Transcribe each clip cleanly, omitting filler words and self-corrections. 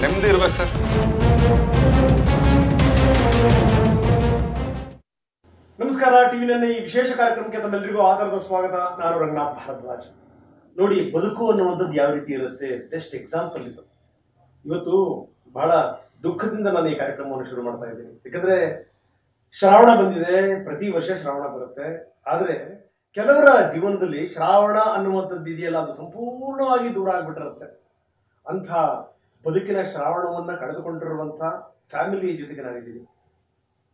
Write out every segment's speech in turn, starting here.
ನೆಮ್ಮದಿ ಇರ್ಬೇಕು ಸರ್. ನಮಸ್ಕಾರ. ಟಿವಿನಲ್ಲಿ ಈ ವಿಶೇಷ ಕಾರ್ಯಕ್ರಮಕ್ಕೆ ತಮ್ಮೆಲ್ಲರಿಗೂ ಆಧಾರದ ಸ್ವಾಗತ. ನಾನು ರಂಗನಾಥ್ ಭಾರದ್ವಾಜ್. ನೋಡಿ, ಬದುಕು ಅನ್ನುವಂಥದ್ದು ಯಾವ ರೀತಿ ಇರುತ್ತೆ, ಬೆಸ್ಟ್ ಎಕ್ಸಾಂಪಲ್ ಇದು. ಇವತ್ತು ಬಹಳ ದುಃಖದಿಂದ ನಾನು ಈ ಕಾರ್ಯಕ್ರಮವನ್ನು ಶುರು ಮಾಡ್ತಾ ಇದ್ದೀನಿ. ಯಾಕಂದ್ರೆ ಶ್ರಾವಣ ಬಂದಿದೆ, ಪ್ರತಿ ವರ್ಷ ಶ್ರಾವಣ ಬರುತ್ತೆ. ಆದ್ರೆ ಕೆಲವರ ಜೀವನದಲ್ಲಿ ಶ್ರಾವಣ ಅನ್ನುವಂಥದ್ದು ಇದೆಯಲ್ಲ, ಅದು ಸಂಪೂರ್ಣವಾಗಿ ದೂರ ಆಗ್ಬಿಟ್ಟಿರುತ್ತೆ. ಅಂಥ ಬದುಕಿನ ಶ್ರಾವಣವನ್ನ ಕಳೆದುಕೊಂಡಿರುವಂಥ ಫ್ಯಾಮಿಲಿ ಜೊತೆಗೆ ನಾವಿದ್ದೀವಿ.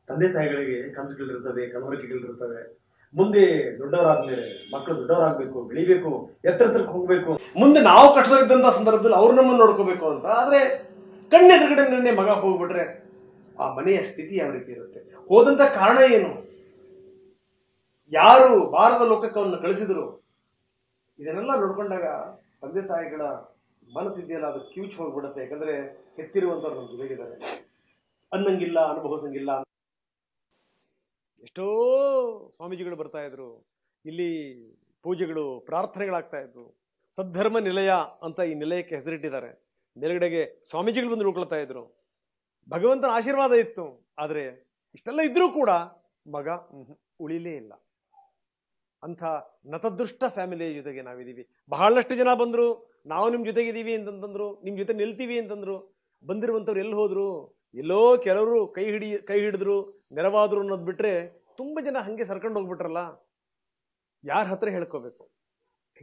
ತಂದೆ ತಾಯಿಗಳಿಗೆ ಕನಸುಗಳಿರ್ತವೆ, ಕನವರಿಕೆಗಳಿರ್ತವೆ. ಮುಂದೆ ದೊಡ್ಡವರಾದ್ಮೇಲೆ ಮಕ್ಕಳು ದೊಡ್ಡವರಾಗಬೇಕು, ಬೆಳಿಬೇಕು, ಎತ್ತರಕ್ಕೆ ಹೋಗ್ಬೇಕು, ಮುಂದೆ ನಾವು ಕಷ್ಟದಿದ್ದಂತ ಸಂದರ್ಭದಲ್ಲಿ ಅವ್ರು ನಮ್ಮನ್ನು ನೋಡ್ಕೋಬೇಕು ಅಂತ. ಆದ್ರೆ ಕಣ್ಣೆದುರುಗಡೆ ನಿನ್ನೆ ಮಗ ಹೋಗ್ಬಿಟ್ರೆ ಆ ಮನೆಯ ಸ್ಥಿತಿ ಯಾವ ರೀತಿ ಇರುತ್ತೆ, ಹೋದಂತ ಕಾರಣ ಏನು, ಯಾರು ಬಾರದ ಲೋಕಕ್ಕೆ ಅವನ್ನ ಕಳಿಸಿದ್ರು, ಇದನ್ನೆಲ್ಲ ನೋಡ್ಕೊಂಡಾಗ ತಂದೆ ತಾಯಿಗಳ ಮನಸ್ಸಿದೆಯಲ್ಲ ಅದು ಕಿವುಚ್ ಹೋಗ್ಬಿಡುತ್ತೆ. ಯಾಕಂದ್ರೆ ಹೆತ್ತಿರುವಂತವ್ರು ನಮ್ಮ ಜೊತೆಗಿದ್ದಾರೆ, ಅನ್ನಂಗಿಲ್ಲ, ಅನುಭವಿಸಂಗಿಲ್ಲ. ಎಷ್ಟೋ ಸ್ವಾಮೀಜಿಗಳು ಬರ್ತಾ ಇದ್ರು, ಇಲ್ಲಿ ಪೂಜೆಗಳು, ಪ್ರಾರ್ಥನೆಗಳಾಗ್ತಾ ಇದ್ವು. ಸದ್ಧರ್ಮ ನಿಲಯ ಅಂತ ಈ ನಿಲಯಕ್ಕೆ ಹೆಸರಿಟ್ಟಿದ್ದಾರೆ. ಮೇಲ್ಗಡೆಗೆ ಸ್ವಾಮೀಜಿಗಳು ಬಂದು ಉಳ್ಕೊಳ್ತಾ ಇದ್ರು. ಭಗವಂತನ ಆಶೀರ್ವಾದ ಇತ್ತು. ಆದ್ರೆ ಇಷ್ಟೆಲ್ಲ ಇದ್ರೂ ಕೂಡ ಮಗ ಉಳಿಲೇ ಇಲ್ಲ. ಅಂಥ ನತದೃಷ್ಟ ಫ್ಯಾಮಿಲಿಯ ಜೊತೆಗೆ ನಾವಿದ್ದೀವಿ. ಬಹಳಷ್ಟು ಜನ ಬಂದ್ರು, ನಾವು ನಿಮ್ಮ ಜೊತೆಗಿದ್ದೀವಿ ಅಂತಂತಂದ್ರು, ನಿಮ್ಮ ಜೊತೆ ನಿಲ್ತೀವಿ ಅಂತಂದ್ರು. ಬಂದಿರುವಂಥವ್ರು ಎಲ್ಲಿ ಹೋದ್ರು? ಎಲ್ಲೋ ಕೆಲವರು ಕೈ ಹಿಡಿದ್ರು, ನೆರವಾದ್ರು ಅನ್ನೋದು ಬಿಟ್ರೆ ತುಂಬಾ ಜನ ಹಂಗೆ ಸರ್ಕೊಂಡು ಹೋಗ್ಬಿಟ್ರಲ್ಲ. ಯಾರ ಹತ್ರ ಹೇಳ್ಕೋಬೇಕು?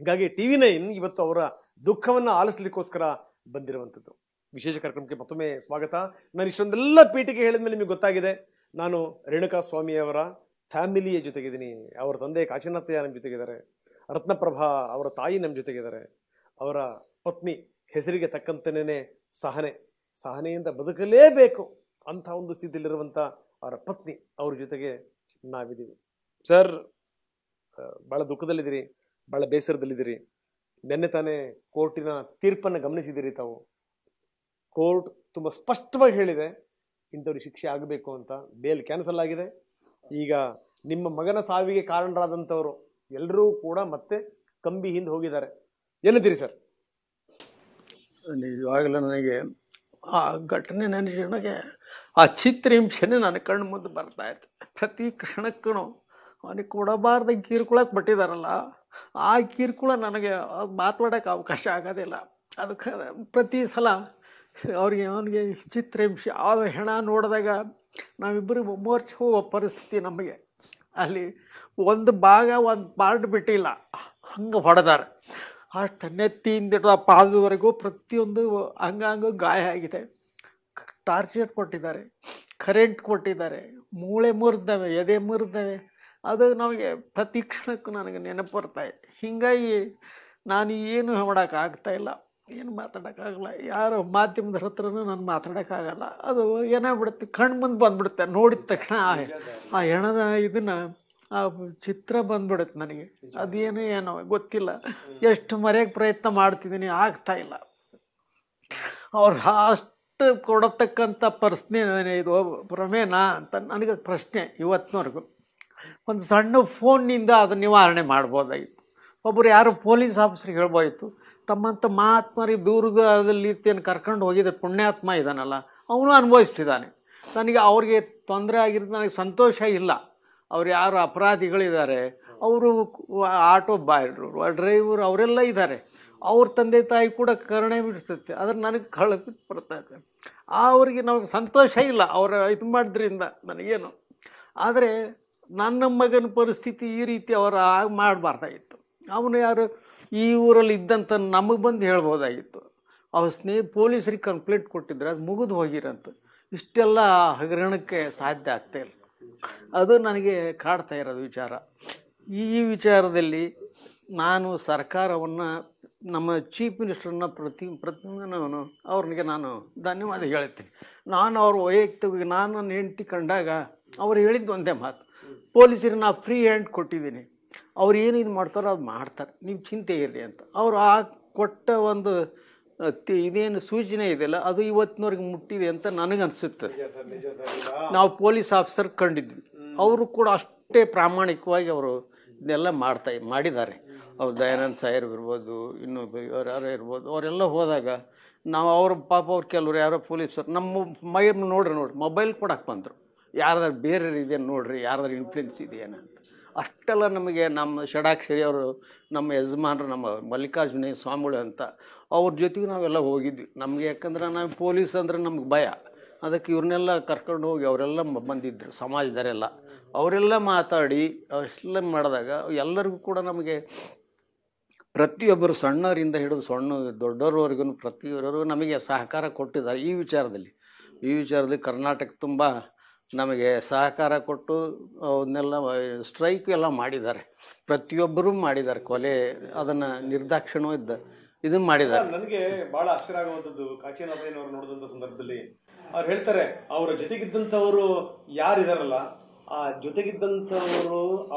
ಹೀಗಾಗಿ TV9 ಇವತ್ತು ಅವರ ದುಃಖವನ್ನ ಆಲಿಸ್ಲಿಕ್ಕೋಸ್ಕರ ಬಂದಿರುವಂಥದ್ದು. ವಿಶೇಷ ಕಾರ್ಯಕ್ರಮಕ್ಕೆ ಮತ್ತೊಮ್ಮೆ ಸ್ವಾಗತ. ನಾನು ಇಷ್ಟೊಂದೆಲ್ಲ ಪೀಠಿಗೆ ಹೇಳಿದ್ಮೇಲೆ ನಿಮಗೆ ಗೊತ್ತಾಗಿದೆ, ನಾನು ರೇಣುಕಾ ಸ್ವಾಮಿಯವರ ಫ್ಯಾಮಿಲಿಯ ಜೊತೆಗಿದ್ದೀನಿ. ಅವರ ತಂದೆ ಕಾಶಿನಾಥಯ್ಯ ನಮ್ಮ ಜೊತೆಗಿದ್ದಾರೆ, ರತ್ನಪ್ರಭಾ ಅವರ ತಾಯಿ ನಮ್ಮ ಜೊತೆಗಿದ್ದಾರೆ, ಅವರ ಪತ್ನಿ ಹೆಸರಿಗೆ ತಕ್ಕಂತೆನೇ ಸಹನೆಯಿಂದ ಬದುಕಲೇಬೇಕು ಅಂತ ಒಂದು ಸ್ಥಿತಿಯಲ್ಲಿರುವಂಥ ಅವರ ಪತ್ನಿ, ಅವ್ರ ಜೊತೆಗೆ ನಾವಿದ್ದೀವಿ. ಸರ್, ಭಾಳ ದುಃಖದಲ್ಲಿದ್ದೀರಿ, ಭಾಳ ಬೇಸರದಲ್ಲಿದ್ದೀರಿ. ನಿನ್ನೆ ತಾನೇ ಕೋರ್ಟಿನ ತೀರ್ಪನ್ನು ಗಮನಿಸಿದ್ದೀರಿ ತಾವು. ಕೋರ್ಟ್ ತುಂಬ ಸ್ಪಷ್ಟವಾಗಿ ಹೇಳಿದೆ ಇಂಥವ್ರಿಗೆ ಶಿಕ್ಷೆ ಆಗಬೇಕು ಅಂತ. ಬೇಲ್ ಕ್ಯಾನ್ಸಲ್ ಆಗಿದೆ. ಈಗ ನಿಮ್ಮ ಮಗನ ಸಾವಿಗೆ ಕಾರಣರಾದಂಥವರು ಎಲ್ಲರೂ ಕೂಡ ಮತ್ತೆ ಕಂಬಿ ಹಿಂದೆ ಹೋಗಿದ್ದಾರೆ. ಏನಂತೀರಿ ಸರ್? ನಿಜವಾಗಲೂ ನನಗೆ ಆ ಘಟನೆ ನನಗೆ ಆ ಚಿತ್ರಹಿಂಸೆನೇ ನನ್ನ ಕಣ್ಣು ಮುಂದೆ ಬರ್ತಾ ಇತ್ತು. ಪ್ರತಿ ಕ್ಷಣಕ್ಕೂ ಅವನಿಗೆ ಕೊಡಬಾರ್ದ ಕಿರುಕುಳಕ್ಕೆ ಬಿಟ್ಟಿದ್ದಾರಲ್ಲ, ಆ ಕಿರುಕುಳ ನನಗೆ ಮಾತಾಡೋಕ್ಕೆ ಅವಕಾಶ ಆಗೋದಿಲ್ಲ. ಅದಕ್ಕೆ ಪ್ರತಿ ಸಲ ಅವನಿಗೆ ಚಿತ್ರಹಿಂಸೆ ಆದ ಹೆಣ ನೋಡಿದಾಗ ನಾವಿಬ್ಬರು ಮೋರ್ಚ್ ಹೋಗೋ ಪರಿಸ್ಥಿತಿ ನಮಗೆ. ಅಲ್ಲಿ ಒಂದು ಪಾರ್ಟ್ ಬಿಟ್ಟಿಲ್ಲ, ಹಂಗೆ ಹೊಡೆದಾರೆ. ಅಷ್ಟು ನೆತ್ತಿಯಿಂದ ಪಾದದವರೆಗೂ ಪ್ರತಿಯೊಂದು ಅಂಗಾಂಗ ಗಾಯ ಆಗಿದೆ. ಟಾರ್ಚರ್ ಕೊಟ್ಟಿದ್ದಾರೆ, ಕರೆಂಟ್ ಕೊಟ್ಟಿದ್ದಾರೆ, ಮೂಳೆ ಮುರಿದವೆ, ಎದೆ ಮುರಿದವೆ. ಅದು ನಮಗೆ ಪ್ರತಿ ಕ್ಷಣಕ್ಕೂ ನನಗೆ ನೆನಪು ಬರ್ತಾಯಿದೆ. ಹೀಗಾಗಿ ನಾನು ಏನು ಮಾಡೋಕ್ಕಾಗ್ತಾಯಿಲ್ಲ, ಏನು ಮಾತಾಡೋಕ್ಕಾಗಲ್ಲ. ಯಾರು ಮಾಧ್ಯಮದ ಹತ್ರನೂ ನಾನು ಮಾತಾಡೋಕ್ಕಾಗಲ್ಲ. ಅದು ಏನಾಗ್ಬಿಡುತ್ತೆ, ಕಣ್ಣು ಮುಂದೆ ಬಂದ್ಬಿಡುತ್ತೆ. ನೋಡಿದ ತಕ್ಷಣ ಆ ಹೆಣದ ಇದನ್ನು ಆ ಚಿತ್ರ ಬಂದ್ಬಿಡುತ್ತೆ ನನಗೆ. ಅದೇನೋ ಗೊತ್ತಿಲ್ಲ, ಎಷ್ಟು ಮರೆಯೋಕ್ಕೆ ಪ್ರಯತ್ನ ಮಾಡ್ತಿದ್ದೀನಿ, ಆಗ್ತಾಯಿಲ್ಲ. ಅವ್ರು ಅಷ್ಟು ಕೊಡತಕ್ಕಂಥ ಪ್ರಶ್ನೆ ಇದು ಪ್ರಮೇನಾ ಅಂತ ನನಗೆ ಪ್ರಶ್ನೆ ಇವತ್ತಿನವರೆಗೂ. ಒಂದು ಸಣ್ಣ ಫೋನ್ನಿಂದ ಅದನ್ನು ನಿವಾರಣೆ ಮಾಡ್ಬೋದಾಗಿತ್ತು. ಒಬ್ಬರು ಯಾರು ಪೊಲೀಸ್ ಆಫೀಸರ್ಗೆ ಹೇಳ್ಬೋದಿತ್ತು, ತಮ್ಮಂಥ ಮಹಾತ್ಮರಿಗೆ ದೂರದಲ್ಲಿ ಕರ್ಕೊಂಡು ಹೋಗಿದ್ದ ಪುಣ್ಯಾತ್ಮ ಇದ್ದಾನಲ್ಲ, ಅವನು ಅನುಭವಿಸ್ತಿದ್ದಾನೆ. ನನಗೆ ಅವ್ರಿಗೆ ತೊಂದರೆ ಆಗಿರೋದು ನನಗೆ ಸಂತೋಷ ಇಲ್ಲ. ಅವ್ರು ಯಾರು ಅಪರಾಧಿಗಳಿದ್ದಾರೆ, ಅವರು ಆಟೋ ಡ್ರೈವರ್ ಅವರೆಲ್ಲ ಇದ್ದಾರೆ, ಅವ್ರ ತಂದೆ ತಾಯಿ ಕೂಡ ಕರುಣೆ ಬಿಡ್ತೈತೆ. ಆದರೆ ನನಗೆ ಕಳಕ್ಕೆ ಬರ್ತೈತೆ. ಅವ್ರಿಗೆ ನಮಗೆ ಸಂತೋಷ ಇಲ್ಲ ಅವ್ರು ಇದು ಮಾಡಿದ್ರಿಂದ ನನಗೇನು. ಆದರೆ ನನ್ನ ಮಗನ ಪರಿಸ್ಥಿತಿ ಈ ರೀತಿ ಅವರು ಮಾಡಬಾರ್ದಾಗಿತ್ತು. ಅವನು ಯಾರು ಈ ಊರಲ್ಲಿ ಇದ್ದಂತ ನಮಗೆ ಬಂದು ಹೇಳ್ಬೋದಾಗಿತ್ತು. ಅವ್ರ ಪೊಲೀಸರಿಗೆ ಕಂಪ್ಲೇಂಟ್ ಕೊಟ್ಟಿದ್ರೆ ಅದು ಮುಗಿದು ಹೋಗಿರಂತ. ಇಷ್ಟೆಲ್ಲ ಹಗರಣಕ್ಕೆ ಸಾಧ್ಯ ಆಗ್ತಾಯಿಲ್ಲ. ಅದು ನನಗೆ ಕಾಡ್ತಾ ಇರೋದು ವಿಚಾರ. ಈ ವಿಚಾರದಲ್ಲಿ ನಾನು ಸರ್ಕಾರವನ್ನು, ನಮ್ಮ ಚೀಫ್ ಮಿನಿಸ್ಟರ್ನ ನಾನು ಅವ್ರಿಗೆ ನಾನು ಧನ್ಯವಾದ ಹೇಳ್ತೀನಿ. ನಾನು ಅವ್ರ ವೈಯಕ್ತಿಕ ನನ್ನ ಹೆಂಡತಿ ಕಂಡಾಗ ಅವ್ರು ಹೇಳಿದ್ದು ಒಂದೇ ಮಾತು, ಪೊಲೀಸರಿಗೆ ನಾ ಫ್ರೀ ಹ್ಯಾಂಡ್ ಕೊಟ್ಟಿದ್ದೀನಿ, ಅವ್ರು ಏನು ಇದು ಮಾಡ್ತಾರೋ ಅದು ಮಾಡ್ತಾರೆ, ನೀವು ಚಿಂತೆ ಇರಲಿ ಅಂತ. ಅವರು ಆ ಕೊಟ್ಟ ಒಂದು ಇದೇನು ಸೂಚನೆ ಇದೆಯಲ್ಲ, ಅದು ಇವತ್ತಿನವ್ರಿಗೆ ಮುಟ್ಟಿದೆ ಅಂತ ನನಗನ್ಸುತ್ತೆ. ನಾವು ಪೊಲೀಸ್ ಆಫೀಸರ್ ಕಂಡಿದ್ವಿ, ಅವರು ಕೂಡ ಅಷ್ಟೇ ಪ್ರಾಮಾಣಿಕವಾಗಿ ಅವರು ಇದನ್ನೆಲ್ಲ ಮಾಡಿದ್ದಾರೆ. ಅವ್ರು ದಯಾನಂದ್ ಸಾಯರ್ ಇರ್ಬೋದು, ಇನ್ನು ಯಾರು ಇರ್ಬೋದು, ಅವರೆಲ್ಲ ಹೋದಾಗ ನಾವು ಅವ್ರ ಪಾಪ ಅವ್ರು ಕೆಲವ್ರು ಯಾರೋ ಪೊಲೀಸರು ನಮ್ಮ ಮೈ ನೋಡ್ರಿ ಮೊಬೈಲ್ ಕೊಡಕ್ಕೆ ಬಂದರು, ಯಾರ್ದಾರು ಬೇರೆ ಇದೆಯಾ ನೋಡ್ರಿ, ಯಾರ್ದಾರು ಇನ್ಫ್ಲುಯೆನ್ಸ್ ಇದೆಯೇನ ಅಂತ. ಅಷ್ಟೆಲ್ಲ ನಮಗೆ ನಮ್ಮ ಷಡಾಕ್ಷರಿ ಅವರು, ನಮ್ಮ ಯಜಮಾನರು, ನಮ್ಮ ಮಲ್ಲಿಕಾರ್ಜುನ ಸ್ವಾಮಿಗಳು ಅಂತ ಅವ್ರ ಜೊತೆಗೂ ನಾವೆಲ್ಲ ಹೋಗಿದ್ವಿ. ನಮಗೆ ಯಾಕಂದ್ರೆ ನಾವು ಪೊಲೀಸ್ ಅಂದ್ರೆ ನಮ್ಗೆ ಭಯ, ಅದಕ್ಕೆ ಇವ್ರನ್ನೆಲ್ಲ ಕರ್ಕೊಂಡು ಹೋಗಿ ಅವರೆಲ್ಲ ಬಂದಿದ್ದರು ಸಮಾಜದವರೆಲ್ಲ. ಅವರೆಲ್ಲ ಮಾತಾಡಿ ಅಷ್ಟೆಲ್ಲ ಮಾಡಿದಾಗ ಎಲ್ಲರಿಗೂ ಕೂಡ ನಮಗೆ ಪ್ರತಿಯೊಬ್ಬರು ಸಣ್ಣವರಿಂದ ಹಿಡಿದು ದೊಡ್ಡವರವರೆಗೂ ಪ್ರತಿಯೊಬ್ಬರು ನಮಗೆ ಸಹಕಾರ ಕೊಟ್ಟಿದ್ದಾರೆ. ಈ ವಿಚಾರದಲ್ಲಿ ಕರ್ನಾಟಕ ತುಂಬ ನಮಗೆ ಸಹಕಾರ ಕೊಟ್ಟು ಅವನ್ನೆಲ್ಲ ಸ್ಟ್ರೈಕ್ ಎಲ್ಲ ಮಾಡಿದ್ದಾರೆ, ಪ್ರತಿಯೊಬ್ಬರೂ ಮಾಡಿದ್ದಾರೆ. ಕೊಲೆ ಅದನ್ನು ನಿರ್ದಾಕ್ಷಿಣ್ಯವಾದ ಇದನ್ನು ಮಾಡಿದ್ದಾರೆ. ನನಗೆ ಬಹಳ ಆಶ್ಚರ್ಯ ಆಗುವಂಥದ್ದು ಕಾಶಿನಾಥಯ್ಯನವರು ನೋಡಿದಂಥ ಸಂದರ್ಭದಲ್ಲಿ ಅವ್ರು ಹೇಳ್ತಾರೆ, ಅವರ ಜೊತೆಗಿದ್ದಂಥವರು ಯಾರಿದಾರಲ್ಲ, ಆ ಜೊತೆಗಿದ್ದಂಥವರು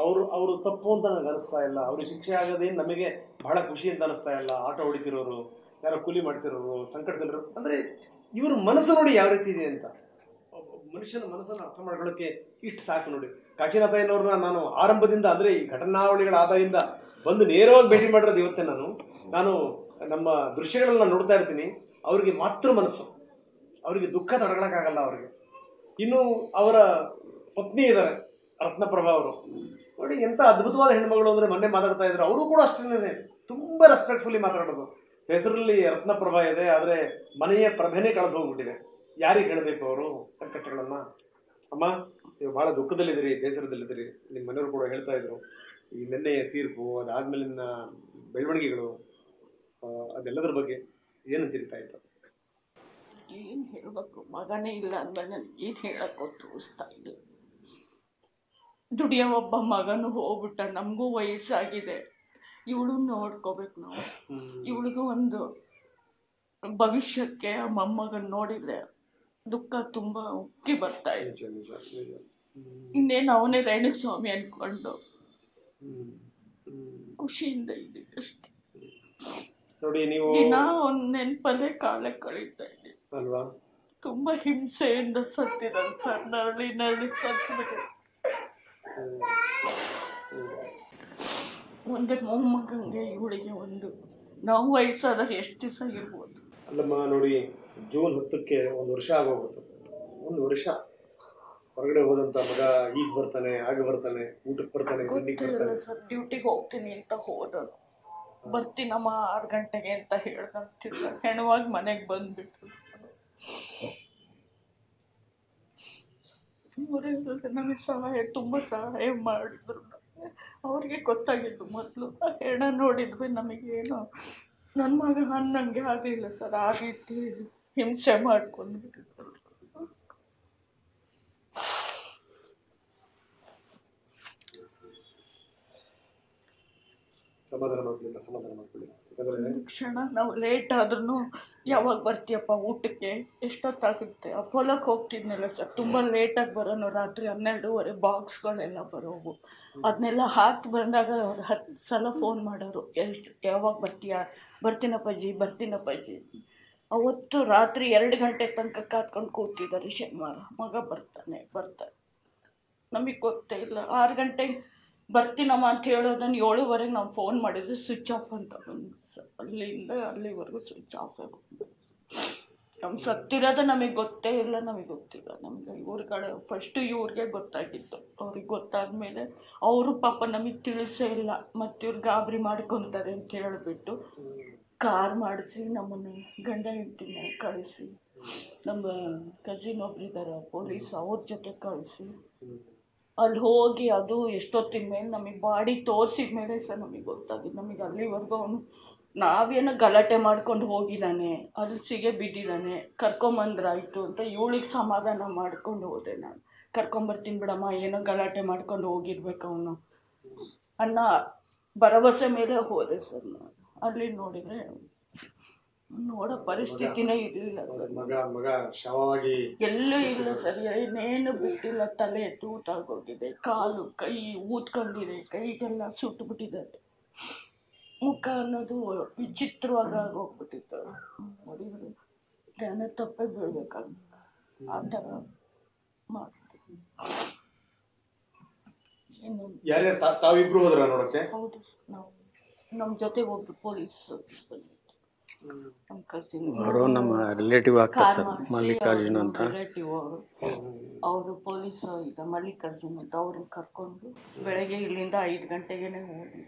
ಅವರು ತಪ್ಪು ಅಂತ ನನಗೆ ಅನಿಸ್ತಾ ಇಲ್ಲ, ಅವ್ರಿಗೆ ಶಿಕ್ಷೆ ಆಗದೆ ನಮಗೆ ಬಹಳ ಖುಷಿ ಅಂತ ಅನಿಸ್ತಾ ಇಲ್ಲ. ಆಟೋ ಹೊಡಿತಿರೋರು, ಯಾರೋ ಕೂಲಿ ಮಾಡ್ತಿರೋರು, ಸಂಕಟದಲ್ಲಿರೋರು, ಅಂದ್ರೆ ಇವ್ರ ಮನಸ್ಸು ನೋಡಿ ಯಾವ ರೀತಿ ಇದೆ ಅಂತ. ಮನುಷ್ಯನ ಮನಸ್ಸನ್ನು ಅರ್ಥ ಮಾಡ್ಕೊಳ್ಳೋಕೆ ಇಷ್ಟು ಸಾಕು ನೋಡಿ. ಕಾಶಿನಾಥಯ್ಯನವ್ರನ್ನ ನಾನು ಆರಂಭದಿಂದ ಅಂದ್ರೆ ಈ ಘಟನಾವಳಿಗಳ ಆದಾಯಿಂದ ಬಂದು ನೇರವಾಗಿ ಭೇಟಿ ಮಾಡಿರೋದು ಇವತ್ತೇ. ನಾನು ನಮ್ಮ ದೃಶ್ಯಗಳನ್ನ ನೋಡ್ತಾ ಇರ್ತೀನಿ, ಅವ್ರಿಗೆ ಮಾತೃ ಮನಸ್ಸು, ಅವರಿಗೆ ದುಃಖ ತಡೆಗಳಕ್ಕಾಗಲ್ಲ ಅವ್ರಿಗೆ. ಇನ್ನು ಅವರ ಪತ್ನಿ ಇದ್ದಾರೆ ರತ್ನಪ್ರಭಾ ಅವರು, ನೋಡಿ ಎಂತ ಅದ್ಭುತವಾದ ಹೆಣ್ಮಗಳು ಅಂದ್ರೆ ಮೊನ್ನೆ ಮಾತಾಡ್ತಾ ಇದ್ರು, ಅವರು ಕೂಡ ಅಷ್ಟೇ ತುಂಬಾ ರೆಸ್ಪೆಕ್ಟ್ಫುಲ್ಲಿ ಮಾತಾಡೋದು. ಹೆಸರಲ್ಲಿ ರತ್ನಪ್ರಭಾ ಇದೆ, ಆದ್ರೆ ಮನೆಯ ಪ್ರಭೆನೇ ಕಳೆದು ಹೋಗ್ಬಿಟ್ಟಿದೆ. ಯಾರಿಗೆ ಹೇಳಬೇಕು ಅವರು ಸಂಕಟಗಳನ್ನ? ಅಮ್ಮ, ನೀವು ಬಹಳ ದುಃಖದಲ್ಲಿದ್ದೀರಿ, ಬೇಸರದಲ್ಲಿದ್ದೀರಿ. ನಿಮ್ಮ ಮನೆಯವರು ಕೂಡ ಹೇಳ್ತಾ ಇದ್ರು, ಈ ನಿನ್ನೆಯ ತೀರ್ಪು, ಅದಾದ್ಮೇಲಿನ ಬೆಳವಣಿಗೆಗಳು, ಅದೆಲ್ಲದರ ಬಗ್ಗೆ ಏನು ತಿರುಗ್ತಾ ಇತ್ತು? ಏನು ಹೇಳ್ಬೇಕು, ಮಗನೇ ಇಲ್ಲ ಅಂದ್ಮೇಲೆ ನನಗೆ ಏನು ಹೇಳಕ್ಕೂ ತೋರಿಸ್ತಾ ಇಲ್ಲ. ದುಡಿಯೋ ಒಬ್ಬ ಮಗನು ಹೋಗ್ಬಿಟ್ಟ, ನಮಗೂ ವಯಸ್ಸಾಗಿದೆ, ಇವಳು ನೋಡ್ಕೋಬೇಕು ನಾವು. ಇವಳಿಗೂ ಒಂದು ಭವಿಷ್ಯಕ್ಕೆ ಆ ಮೊಮ್ಮಗನ್ ನೋಡಿದ್ರೆ ದುಃಖ ತುಂಬಾ ಉಕ್ಕಿ ಬರ್ತಾ ಇದೆ. ಇನ್ನೇನು ಅವನೇ ರೇಣುಸ್ವಾಮಿ ಅನ್ಕೊಂಡು ಖುಷಿಯಿಂದ ಇದ್ದೀವಿ ಅಷ್ಟೇ. ನೋಡಿ, ನೀವು ದಿನ ಒಂದ್ ನೆನಪಲ್ಲೇ ಕಾಲ ಕಳೀತಾ ಇದ್ದೀವಿ ಅಲ್ವಾ? ತುಂಬಾ ಹಿಂಸೆಯಿಂದ ಸತ್ತಿದ್ದಾನೆ ಸರ್, ನರಳಿ ಸತ್ತಿದೆ. ಒಂದೇ ಮೊಮ್ಮಗಂಗೆ ಇವಳಿಗೆ ಒಂದು ನಾವು ವಯಸ್ಸಾದಾಗ ಎಷ್ಟು ದಿವಸ ಇರ್ಬೋದು? ಅಲ್ಲಮ್ಮ, ನೋಡಿ, ಜೂನ್ 10ಕ್ಕೆ 1 ವರ್ಷ ಆಗೋಗ್ಬಿಡ್ತು. 1 ವರ್ಷ ಹೊರಗಡೆ ಹೋದಂತ ಮಗ ಈಗ ಬರ್ತಾನೆ, ಆಗ ಬರ್ತಾನೆ, ಊಟಕ್ಕೆ ಬರ್ತಾನೆ, ಗೊತ್ತಿಲ್ಲ ಸರ್. ಡ್ಯೂಟಿಗೆ ಹೋಗ್ತೀನಿ ಅಂತ ಹೋದನು, ಬರ್ತೀನಮ್ಮ 6 ಗಂಟೆಗೆ ಅಂತ ಹೇಳ್ದಂತಿಲ್ಲ, ಹೆಣವಾಗಿ ಮನೆಗೆ ಬಂದ್ಬಿಟ್ರು. ನಮಗೆ ತುಂಬ ಸಹಾಯ ಮಾಡಿದ್ರು. ಅವ್ರಿಗೆ ಗೊತ್ತಾಗಿದ್ದು ಮೊದಲು, ಹೆಣ ನೋಡಿದ್ವಿ ನಮಗೇನು, ನನ್ನ ಮಗ ಅನ್ನಂಗೆ ಆಗಲಿಲ್ಲ ಸರ್, ಆ ರೀತಿ ಹಿಂಸೆ ಮಾಡ್ಕೊಂಡ್ಬಿಟ್ಟಿದ್ರು. ಸಮಾಧಾನ ಮಾಡ್ಕೊಳ್ಳಿ. ಒಂದು ಕ್ಷಣ ನಾವು ಲೇಟ್ ಆದ್ರೂ ಯಾವಾಗ ಬರ್ತೀಯಪ್ಪ ಊಟಕ್ಕೆ, ಎಷ್ಟೊತ್ತಾಗುತ್ತೆ? ಅಪೋಲಕ್ಕೆ ಹೋಗ್ತಿದ್ನಲ್ಲ ಸರ್, ತುಂಬ ಲೇಟಾಗಿ ಬರೋನು, ರಾತ್ರಿ 12:30 ಬಾಕ್ಸ್ಗಳೆಲ್ಲ ಬರೋವು. ಅದನ್ನೆಲ್ಲ ಹಾಕಿ ಬಂದಾಗ ಅವ್ರು 10 ಸಲ ಫೋನ್ ಮಾಡೋರು, ಯಾವಾಗ ಬರ್ತೀನಪ್ಪಾಜಿ. ಅವತ್ತು ರಾತ್ರಿ 2 ಗಂಟೆ ತನಕ ಕಾತ್ಕೊಂಡು ಕೂತಿದ್ದಾರೆ. ಶನಿವಾರ ಮಗ ಬರ್ತಾನೆ. ನಮಗೆ ಗೊತ್ತೇ ಇಲ್ಲ. 6 ಗಂಟೆಗೆ ಬರ್ತೀನಮ್ಮ ಅಂತ ಹೇಳೋದನ್ನು 7:15 ನಾವು ಫೋನ್ ಮಾಡಿದ್ರೆ ಸ್ವಿಚ್ ಆಫ್ ಅಂತ ಬಂದು, ಅಲ್ಲಿಂದ ಅಲ್ಲಿವರೆಗೂ ಸ್ವಿಚ್ ಆಫ್ ಆಗೋದು. ನಮ್ಗೆ ಸತ್ತಿರೋದು ನಮಗೆ ಗೊತ್ತೇ ಇಲ್ಲ, ನಮಗೆ ಇವ್ರುಗಳ ಫಸ್ಟು ಇವ್ರಿಗೆ ಗೊತ್ತಾಗಿತ್ತು. ಅವ್ರಿಗೆ ಗೊತ್ತಾದ್ಮೇಲೆ ಅವರು ಪಾಪ ನಮಗೆ ತಿಳಿಸೇ ಇಲ್ಲ. ಮತ್ತು ಇವ್ರು ಗಾಬರಿ ಮಾಡ್ಕೊತಾರೆ ಅಂತ ಹೇಳಿಬಿಟ್ಟು ಕಾರ್ ಮಾಡಿಸಿ ನಮ್ಮನ್ನು ಗಂಡ ಹೆಂಡ್ತಿನ ಕಳಿಸಿ, ನಮ್ಮ ಕಸಿನ್ ಒಬ್ರಿದ್ದಾರೆ ಪೊಲೀಸ್, ಅವ್ರ ಜೊತೆ ಕಳಿಸಿ ಅಲ್ಲಿ ಹೋಗಿ ಅದು ಎಷ್ಟೊತ್ತಿನ ಮೇಲೆ ನಮಗೆ ಬಾಡಿ ತೋರಿಸಿದ ಮೇಲೆ ಸರ್ ನಮಗೆ ಗೊತ್ತಾಗಿದ್ದು. ನಮಗೆ ಅಲ್ಲಿವರೆಗೂ ಅವನು ನಾವೇನೋ ಗಲಾಟೆ ಮಾಡ್ಕೊಂಡು ಹೋಗಿದ್ದಾನೆ, ಅಲ್ಲಿ ಸಿಗೆ ಬಿದ್ದಿದ್ದಾನೆ, ಕರ್ಕೊಂಬಂದ್ರಾಯ್ತು ಅಂತ ಇವಳಿಗೆ ಸಮಾಧಾನ ಮಾಡ್ಕೊಂಡು ಹೋದೆ ನಾನು. ಕರ್ಕೊಂಬರ್ತೀನಿ ಬಿಡಮ್ಮ, ಏನೋ ಗಲಾಟೆ ಮಾಡ್ಕೊಂಡು ಹೋಗಿರ್ಬೇಕು ಅವನು ಅನ್ನೋ ಭರವಸೆ ಮೇಲೆ ಹೋದೆ ಸರ್ ನಾನು. ಅಲ್ಲಿ ನೋಡಿದರೆ ನೋಡೋ ಪರಿಸ್ಥಿತಿನೇ ಇರಲಿಲ್ಲ ಸರ್. ಮಗ ಶವವಾಗಿ ಎಲ್ಲೂ ಇಲ್ಲ ಸರ್, ಏನೇನು ಬಿಟ್ಟಿಲ್ಲ. ತಲೆ ತೂತಾಗೋಗಿದೆ, ಕಾಲು ಕೈ ಊದ್ಕೊಂಡಿದೆ, ಕೈಗೆಲ್ಲ ಸುಟ್ಟು ಬಿಟ್ಟಿದ್ದಾರೆ, ಮುಖ ಅನ್ನೋದು ವಿಚಿತ್ರವಾಗಿ ಆಗೋಗ್ಬಿಟ್ಟಿತ್ತು. ನೋಡಿದ್ರೆ ಜ್ಞಾನ ತಪ್ಪೇ ಬೀಳ್ಬೇಕಾಗ ಆ ಥರ ಮಾಡ್ತೀವಿ. ಇನ್ನು ತಾವಿಬ್ರು ಹೋದ್ರ ನೋಡಕ್ಕೆ? ಹೌದು, ನಾವು ನಮ್ಮ ಜೊತೆಗೆ ಒಬ್ರು ಪೊಲೀಸ್ ಬಂದಿತ್ತು. ನಮ್ಮ ಕಸಿನ್ ಅವರು ನಮ್ಮ ರಿಲೇಟಿವ್ ಆಗ್ತಾರೆ ಸರ್, ಮಲ್ಲಿಕಾರ್ಜುನ್ ಅಂತ. ರಿಲೇಟಿವ್ ಅವರು ಪೊಲೀಸ್ ಈಗ ಮಲ್ಲಿಕಾರ್ಜುನ್ ಅಂತ ಅವ್ರನ್ನ ಕರ್ಕೊಂಡು ಬೆಳಗ್ಗೆ ಇಲ್ಲಿಂದ 5 ಗಂಟೆಗೇನೆ ಹೋಗಿ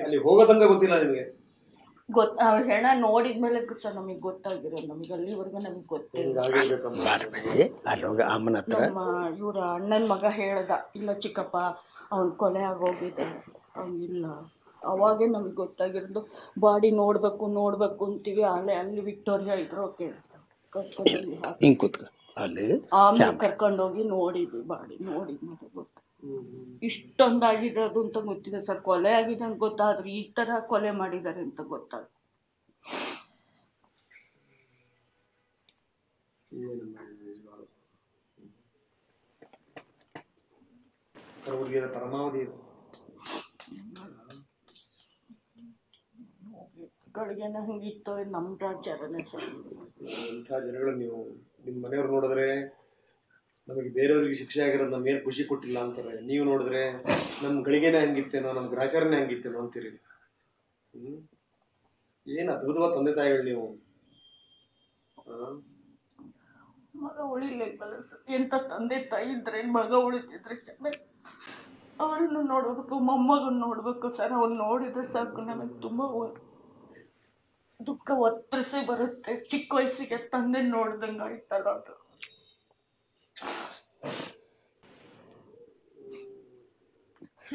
ಅಲ್ಲಿ ಹೋಗೋದಂಗ ಗೊತ್ತಿಲ್ಲ ನಿಮಗೆ? ಹೆಣ ನೋಡಿದ್ಮೇಲೆ ಸರ್ ನಮಗೆ ಗೊತ್ತಾಗಿರೋದು. ನಮಗೆ ಅಲ್ಲಿವರೆಗೂ ನಮಗೆ ಗೊತ್ತಿಲ್ಲ. ಅಲ್ಲಿ ಹೋಗಿ ಅಮ್ಮನ ಹತ್ರ ನಮ್ಮ ಇವರ ಅಣ್ಣನ ಮಗ ಹೇಳ್ದ, ಇಲ್ಲ ಚಿಕ್ಕಪ್ಪ ಅವ್ನು ಕೊಲೆ ಆಗೋಗಿದೆ, ಅವ್ನು ಇಲ್ಲ. ಅವಾಗೇ ನಮಗೆ ಗೊತ್ತಾಗಿರೋದು. ಬಾಡಿ ನೋಡ್ಬೇಕು ಅಂತೀವಿ. ಅಲ್ಲಿ ವಿಕ್ಟೋರಿಯಾ ಇದ್ರು ಕರ್ಕೊಂಡೋಗಿ ಹಿಂಗೆ ಕೂತ್ಕ ಅಲ್ಲಿ ಆಮೇಲೆ ಕರ್ಕೊಂಡೋಗಿ ನೋಡಿದ್ವಿ. ಬಾಡಿ ನೋಡಿದ್ಮೇಲೆ ಗೊತ್ತು ಇಷ್ಟೊಂದಾಗಿರೋದು ಅಂತ ಗೊತ್ತಿದೆ ಸರ್. ಕೊಲೆ ಆಗಿದೆ ಅಂತ ಗೊತ್ತಾದ್ರೆ ಈ ಥರ ಕೊಲೆ ಮಾಡಿದ್ದಾರೆ ಅಂತ ಗೊತ್ತಾಗ. ಪರಮಾವಧಿ ಗಳಿಗೆನ ಹಂಗಿತ್ತು ನಮ್ಮ ರಾಜ್ಯರನೇ ಸರ್. ಇಂಥ ಜನಗಳು ನೀವು ನಿಮ್ಮ ಮನೆಯವ್ರು ನೋಡಿದ್ರೆ ನಮಗೆ ಬೇರೆಯವ್ರಿಗೆ ಶಿಕ್ಷೆ ಆಗಿರೋದು ನಮ್ಗೇನು ಖುಷಿ ಕೊಟ್ಟಿಲ್ಲ ಅಂತಾರೆ. ನೀವು ನೋಡಿದ್ರೆ ನಮ್ಮ ಗಳಿಗೆನೇ ಹಂಗಿತ್ತೇನೋ, ನಮ್ಮ ಗ್ರಾಚಾರನೇ ಹಂಗಿತ್ತೇನೋ ಅಂತೀರಿ. ಏನು ಅದ್ಭುತವಾದ ತಂದೆ ತಾಯಿಗಳು ನೀವು. ಮಗ ಉಳಿಲಿಲ್ವಲ್ಲ ಸರ್. ಎಂಥ ತಂದೆ ತಾಯಿ ಇದ್ರೆ ಮಗ ಉಳಿತಿದ್ರೆ ಚೆನ್ನಾಗಿ. ಅವಳನ್ನು ನೋಡ್ಬೇಕು, ಮೊಮ್ಮಗನ್ನ ನೋಡ್ಬೇಕು ಸರ್. ಅವ್ನು ನೋಡಿದ್ರೆ ಸಾಕು ನಮಗೆ ತುಂಬ ದುಃಖ ಒತ್ತರಿಸಿ ಬರುತ್ತೆ. ಚಿಕ್ಕ ವಯಸ್ಸಿಗೆ ತಂದೆ ನೋಡ್ದಂಗೆ ಆಯ್ತಲ್ಲ ಅದು.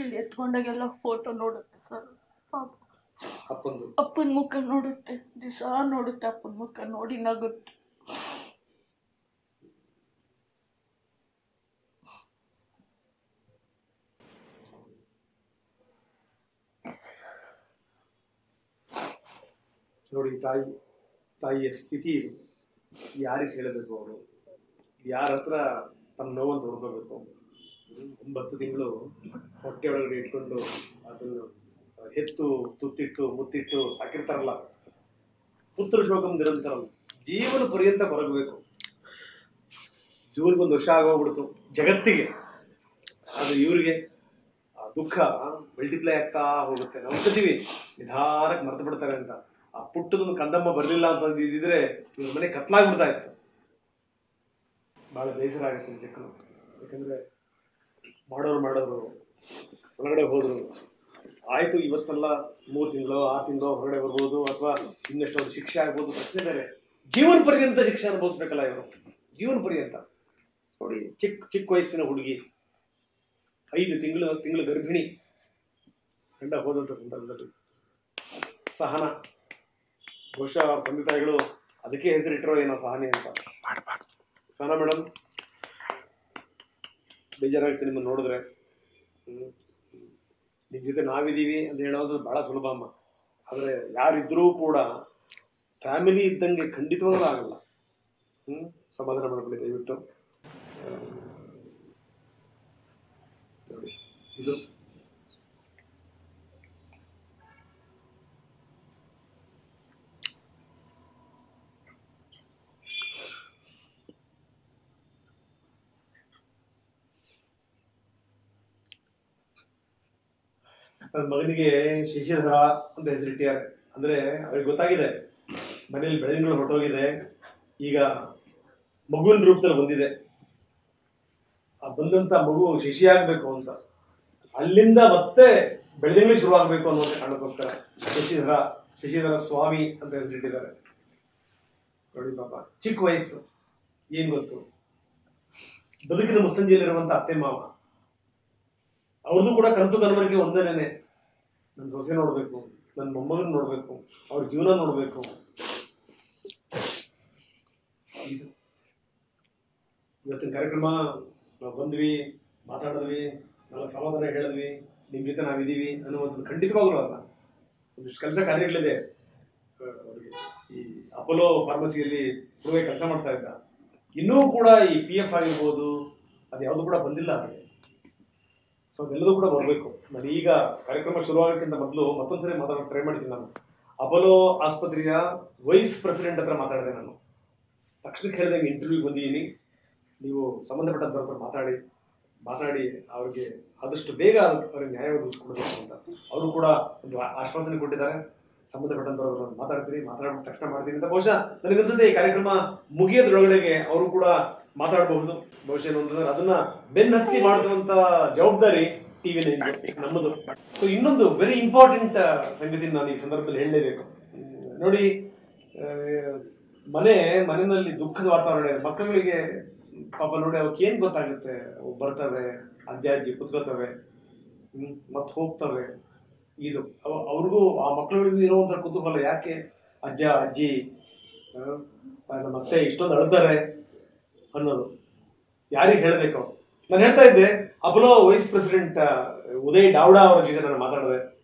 ಇಲ್ಲಿ ಎತ್ಕೊಂಡಾಗೆಲ್ಲ ಫೋಟೋ ನೋಡುತ್ತೆ ಸರ್. ಅಪ್ಪನ ಮುಖ ನೋಡುತ್ತೆ, ದಿವಸ ನೋಡುತ್ತೆ. ಅಪ್ಪನ ಮುಖ ನೋಡಿ ನಗುತ್ತೆ. ನೋಡಿ, ತಾಯಿಯ ಸ್ಥಿತಿ ಇದು. ಯಾರಿಗೆ ಹೇಳಬೇಕು? ಅವರು ಯಾರ ಹತ್ರ ತಮ್ಮ ನೋವನ್ನು ತೋಡ್ಕೋಬೇಕು? 9 ತಿಂಗಳು ಹೊಟ್ಟೆ ಒಳಗಡೆ ಇಟ್ಕೊಂಡು ಅದನ್ನು ಹೆತ್ತು ತುತ್ತಿಟ್ಟು ಮುತ್ತಿಟ್ಟು ಸಾಕಿರ್ತಾರಲ್ಲ. ಪುತ್ರ ಶೋಕಂ ನಿರಂತರಂ, ಜೀವನ ಪರ್ಯಂತ ಕೊರಗಬೇಕು. ಜೀವನಕ್ಕೊಂದು ವರ್ಷ ಆಗೋಗ್ಬಿಡ್ತು ಜಗತ್ತಿಗೆ. ಅದು ಇವರಿಗೆ ಆ ದುಃಖ ಮಲ್ಟಿಪ್ಲೈ ಆಗ್ತಾ ಹೋಗುತ್ತೆ. ನಾವು ಕತೀವಿ ನಿಧಾನಕ್ಕೆ ಮರ್ತು ಬಿಡ್ತಾರೆ ಅಂತ. ಆ ಪುಟ್ಟದೊಂದು ಕಂದಮ್ಮ ಬರಲಿಲ್ಲ ಅಂತ ಇದ್ದಿದ್ರೆ ಇವ್ರ ಮನೆ ಕತ್ಲಾಗ್ಬಿಡ್ತಾ ಇತ್ತು. ಬಹಳ ಬೇಸರ ಆಗುತ್ತೆ ನಿಜಕ್ಕೂ. ಯಾಕಂದ್ರೆ ಮಾಡೋರು ಹೊರಗಡೆ ಹೋದ್ರು ಆಯ್ತು. ಇವತ್ತೆಲ್ಲ 3 ತಿಂಗಳು 6 ತಿಂಗಳು ಹೊರಗಡೆ ಬರ್ಬೋದು, ಅಥವಾ ಇನ್ನೆಷ್ಟು ಅವ್ರು ಶಿಕ್ಷೆ ಆಗ್ಬೋದು. ಪ್ರಶ್ನೆ ಬೇರೆ. ಜೀವನ ಪರ್ಯಂತ ಶಿಕ್ಷೆ ಅನುಭವಿಸ್ಬೇಕಲ್ಲ ಇವರು, ಜೀವನ ಪರ್ಯಂತ. ನೋಡಿ, ಚಿಕ್ಕ ವಯಸ್ಸಿನ ಹುಡುಗಿ, 5 ತಿಂಗಳು ಗರ್ಭಿಣಿ, ಗಂಡ ಹೋದಂಥ ಸಂದರ್ಭದಲ್ಲಿ ಸಹನ. ಬಹುಶಃ ಅವ್ರ ತಂದೆ ತಾಯಿಗಳು ಅದಕ್ಕೆ ಹೆಸರಿಟ್ಟರೋ ಏನೋ ಸಹನೆ ಅಂತ. ಸಹನ ಮೇಡಮ್, ಬೇಜಾರಾಗುತ್ತೆ ನಿಮ್ಮನ್ನು ನೋಡಿದ್ರೆ. ನಿಮ್ಮ ಜೊತೆ ನಾವಿದ್ದೀವಿ ಅಂತ ಹೇಳೋದು ಬಹಳ ಸುಲಭ ಅಮ್ಮ. ಆದರೆ ಯಾರಿದ್ರೂ ಕೂಡ ಫ್ಯಾಮಿಲಿ ಇದ್ದಂಗೆ ಖಂಡಿತವಾಗ್ಲೂ ಆಗಲ್ಲ. ಸಮಾಧಾನ ಮಾಡ್ಕೊಳ್ಳಿ ದಯವಿಟ್ಟು. ನೋಡಿ, ಇದು ನನ್ನ ಮಗನಿಗೆ ಶಶಿಧರ ಅಂತ ಹೆಸರಿಟ್ಟಿದ್ದಾರೆ. ಅಂದ್ರೆ ಅವ್ರಿಗೆ ಗೊತ್ತಾಗಿದೆ ಮನೇಲಿ ಬೆಳದಿಂಗಳು ಹೊರಟೋಗಿದೆ, ಈಗ ಮಗುವಿನ ರೂಪದಲ್ಲಿ ಬಂದಿದೆ. ಆ ಬಂದಂತ ಮಗು ಶಶಿ ಆಗ್ಬೇಕು ಅಂತ, ಅಲ್ಲಿಂದ ಮತ್ತೆ ಬೆಳದಿಂಗಳು ಶುರು ಆಗ್ಬೇಕು ಅನ್ನೋ ಕಾರಣಕ್ಕೋಸ್ಕರ ಶಶಿಧರ ಸ್ವಾಮಿ ಅಂತ ಹೆಸರಿಟ್ಟಿದ್ದಾರೆ. ನೋಡಿ ಪಾಪ, ಚಿಕ್ಕ ವಯಸ್ಸು, ಏನ್ ಗೊತ್ತು. ಬದುಕಿನ ಮುಸ್ಸಂಜೆಯಲ್ಲಿರುವಂತ ಅತ್ತೆ ಮಾವ, ಅವ್ರದ್ದು ಕೂಡ ಕನಸು ಕನವರಿಗೆ ಒಂದೇನೆ. ನನ್ನ ಸೊಸೆ ನೋಡ್ಬೇಕು, ನನ್ನ ಮೊಮ್ಮಗನ್ ನೋಡ್ಬೇಕು, ಅವ್ರ ಜೀವನ ನೋಡ್ಬೇಕು. ಇವತ್ತಿನ ಕಾರ್ಯಕ್ರಮ ನಾವು ಬಂದ್ವಿ, ಮಾತಾಡಿದ್ವಿ, ನಾವು ಸಮಾಧಾನ ಹೇಳಿದ್ವಿ, ನಿಮ್ ಜೊತೆ ನಾವಿದ್ದೀವಿ ಅನ್ನುವಂಥದ್ದು ಖಂಡಿತವಾಗ್ಲೂ ಅಲ್ಲ. ಒಂದಿಷ್ಟು ಕೆಲಸ ಕಾರ್ಯಗಳಿದೆ. ಈ ಅಪೋಲೋ ಫಾರ್ಮಸಿಯಲ್ಲಿ ಪೂರ್ವ ಕೆಲಸ ಮಾಡ್ತಾ ಇದ್ದ. ಇನ್ನೂ ಕೂಡ ಈ PF ಆಗಿರ್ಬೋದು, ಅದು ಯಾವುದು ಕೂಡ ಬಂದಿಲ್ಲ ಅವರಿಗೆ. ಸೊ ಅದೆಲ್ಲದೂ ಕೂಡ ಬರಬೇಕು. ನಾನು ಈಗ ಕಾರ್ಯಕ್ರಮ ಶುರುವಾಗೋಕ್ಕಿಂತ ಮೊದಲು ಮತ್ತೊಂದ್ಸರಿ ಮಾತಾಡೋಕೆ ಟ್ರೈ ಮಾಡಿದ್ದೀನಿ. ನಾನು ಅಪೋಲೋ ಆಸ್ಪತ್ರೆಯ ವೈಸ್ ಪ್ರೆಸಿಡೆಂಟ್ ಹತ್ರ ಮಾತಾಡಿದೆ. ನಾನು ತಕ್ಷಣಕ್ಕೆ ಹೇಳಿದೆ, ಇಂಟರ್ವ್ಯೂಗೆ ಬಂದಿದ್ದೀನಿ, ನೀವು ಸಂಬಂಧಪಟ್ಟಂತ ಹತ್ರ ಮಾತಾಡಿ ಅವ್ರಿಗೆ ಆದಷ್ಟು ಬೇಗ ಅವ್ರಿಗೆ ನ್ಯಾಯ ಒದಗಿಸ್ಕೊಡ್ಬೇಕು ಅಂತ. ಅವರು ಕೂಡ ಒಂದು ಆಶ್ವಾಸನೆ ಕೊಟ್ಟಿದ್ದಾರೆ. ಸಂಬಂಧಪಟ್ಟಂತವ್ರು ಮಾತಾಡ್ತೀನಿ, ಮಾತಾಡ್ಬಿಟ್ಟು ತಕ್ಷಣ ಮಾಡ್ತೀನಿ ಅಂತ ಬಹುಶಃ ನನಗನ್ಸುತ್ತೆ ಈ ಕಾರ್ಯಕ್ರಮ ಮುಗಿಯೋದ್ರೊಳಗಡೆಗೆ ಅವರು ಕೂಡ ಮಾತಾಡಬಹುದು. ಬಹುಶಃ ಏನಂತಂದ್ರೆ ಅದನ್ನ ಬೆನ್ನತ್ತಿ ಮಾಡಿಸುವಂತ ಜವಾಬ್ದಾರಿ ಟಿವಿ ನಮ್ಮದು. ಸೊ ಇನ್ನೊಂದು ವೆರಿ ಇಂಪಾರ್ಟೆಂಟ್ ಸಂಗತಿ ನಾನು ಈ ಸಂದರ್ಭದಲ್ಲಿ ಹೇಳಲೇಬೇಕು. ನೋಡಿ, ಮನೆಯಲ್ಲಿ ದುಃಖದ ವಾತಾವರಣ ಇದೆ. ಮಕ್ಕಳಿಗೆ ಪಾಪ ನೋಡಿ ಅವಕ್ಕೆ ಏನ್ ಗೊತ್ತಾಗುತ್ತೆ, ಬರ್ತವೆ ಅಜ್ಜ ಅಜ್ಜಿ ಕುತ್ಕೋತವೆ, ಮತ್ತೆ ಹೋಗ್ತವೆ. ಇದು ಅವ್ರಿಗೂ ಆ ಮಕ್ಕಳಿಗೂ ಇರುವಂತ ಕುತೂಹಲ, ಯಾಕೆ ಅಜ್ಜ ಅಜ್ಜಿ ಮತ್ತೆ ಇಷ್ಟೊಂದು ಅಳ್ತಾರೆ ಅನ್ನೋದು ಯಾರಿಗೆ ಹೇಳಬೇಕು. ನಾನು ಹೇಳ್ತಾ ಇದ್ದೆ, ಅಪೋಲೋ ವೈಸ್ ಪ್ರೆಸಿಡೆಂಟ್ ಉದಯ್ ಡಾವ್ಡಾ ಅವರ ಜೊತೆ ನಾನು ಮಾತಾಡಿದೆ.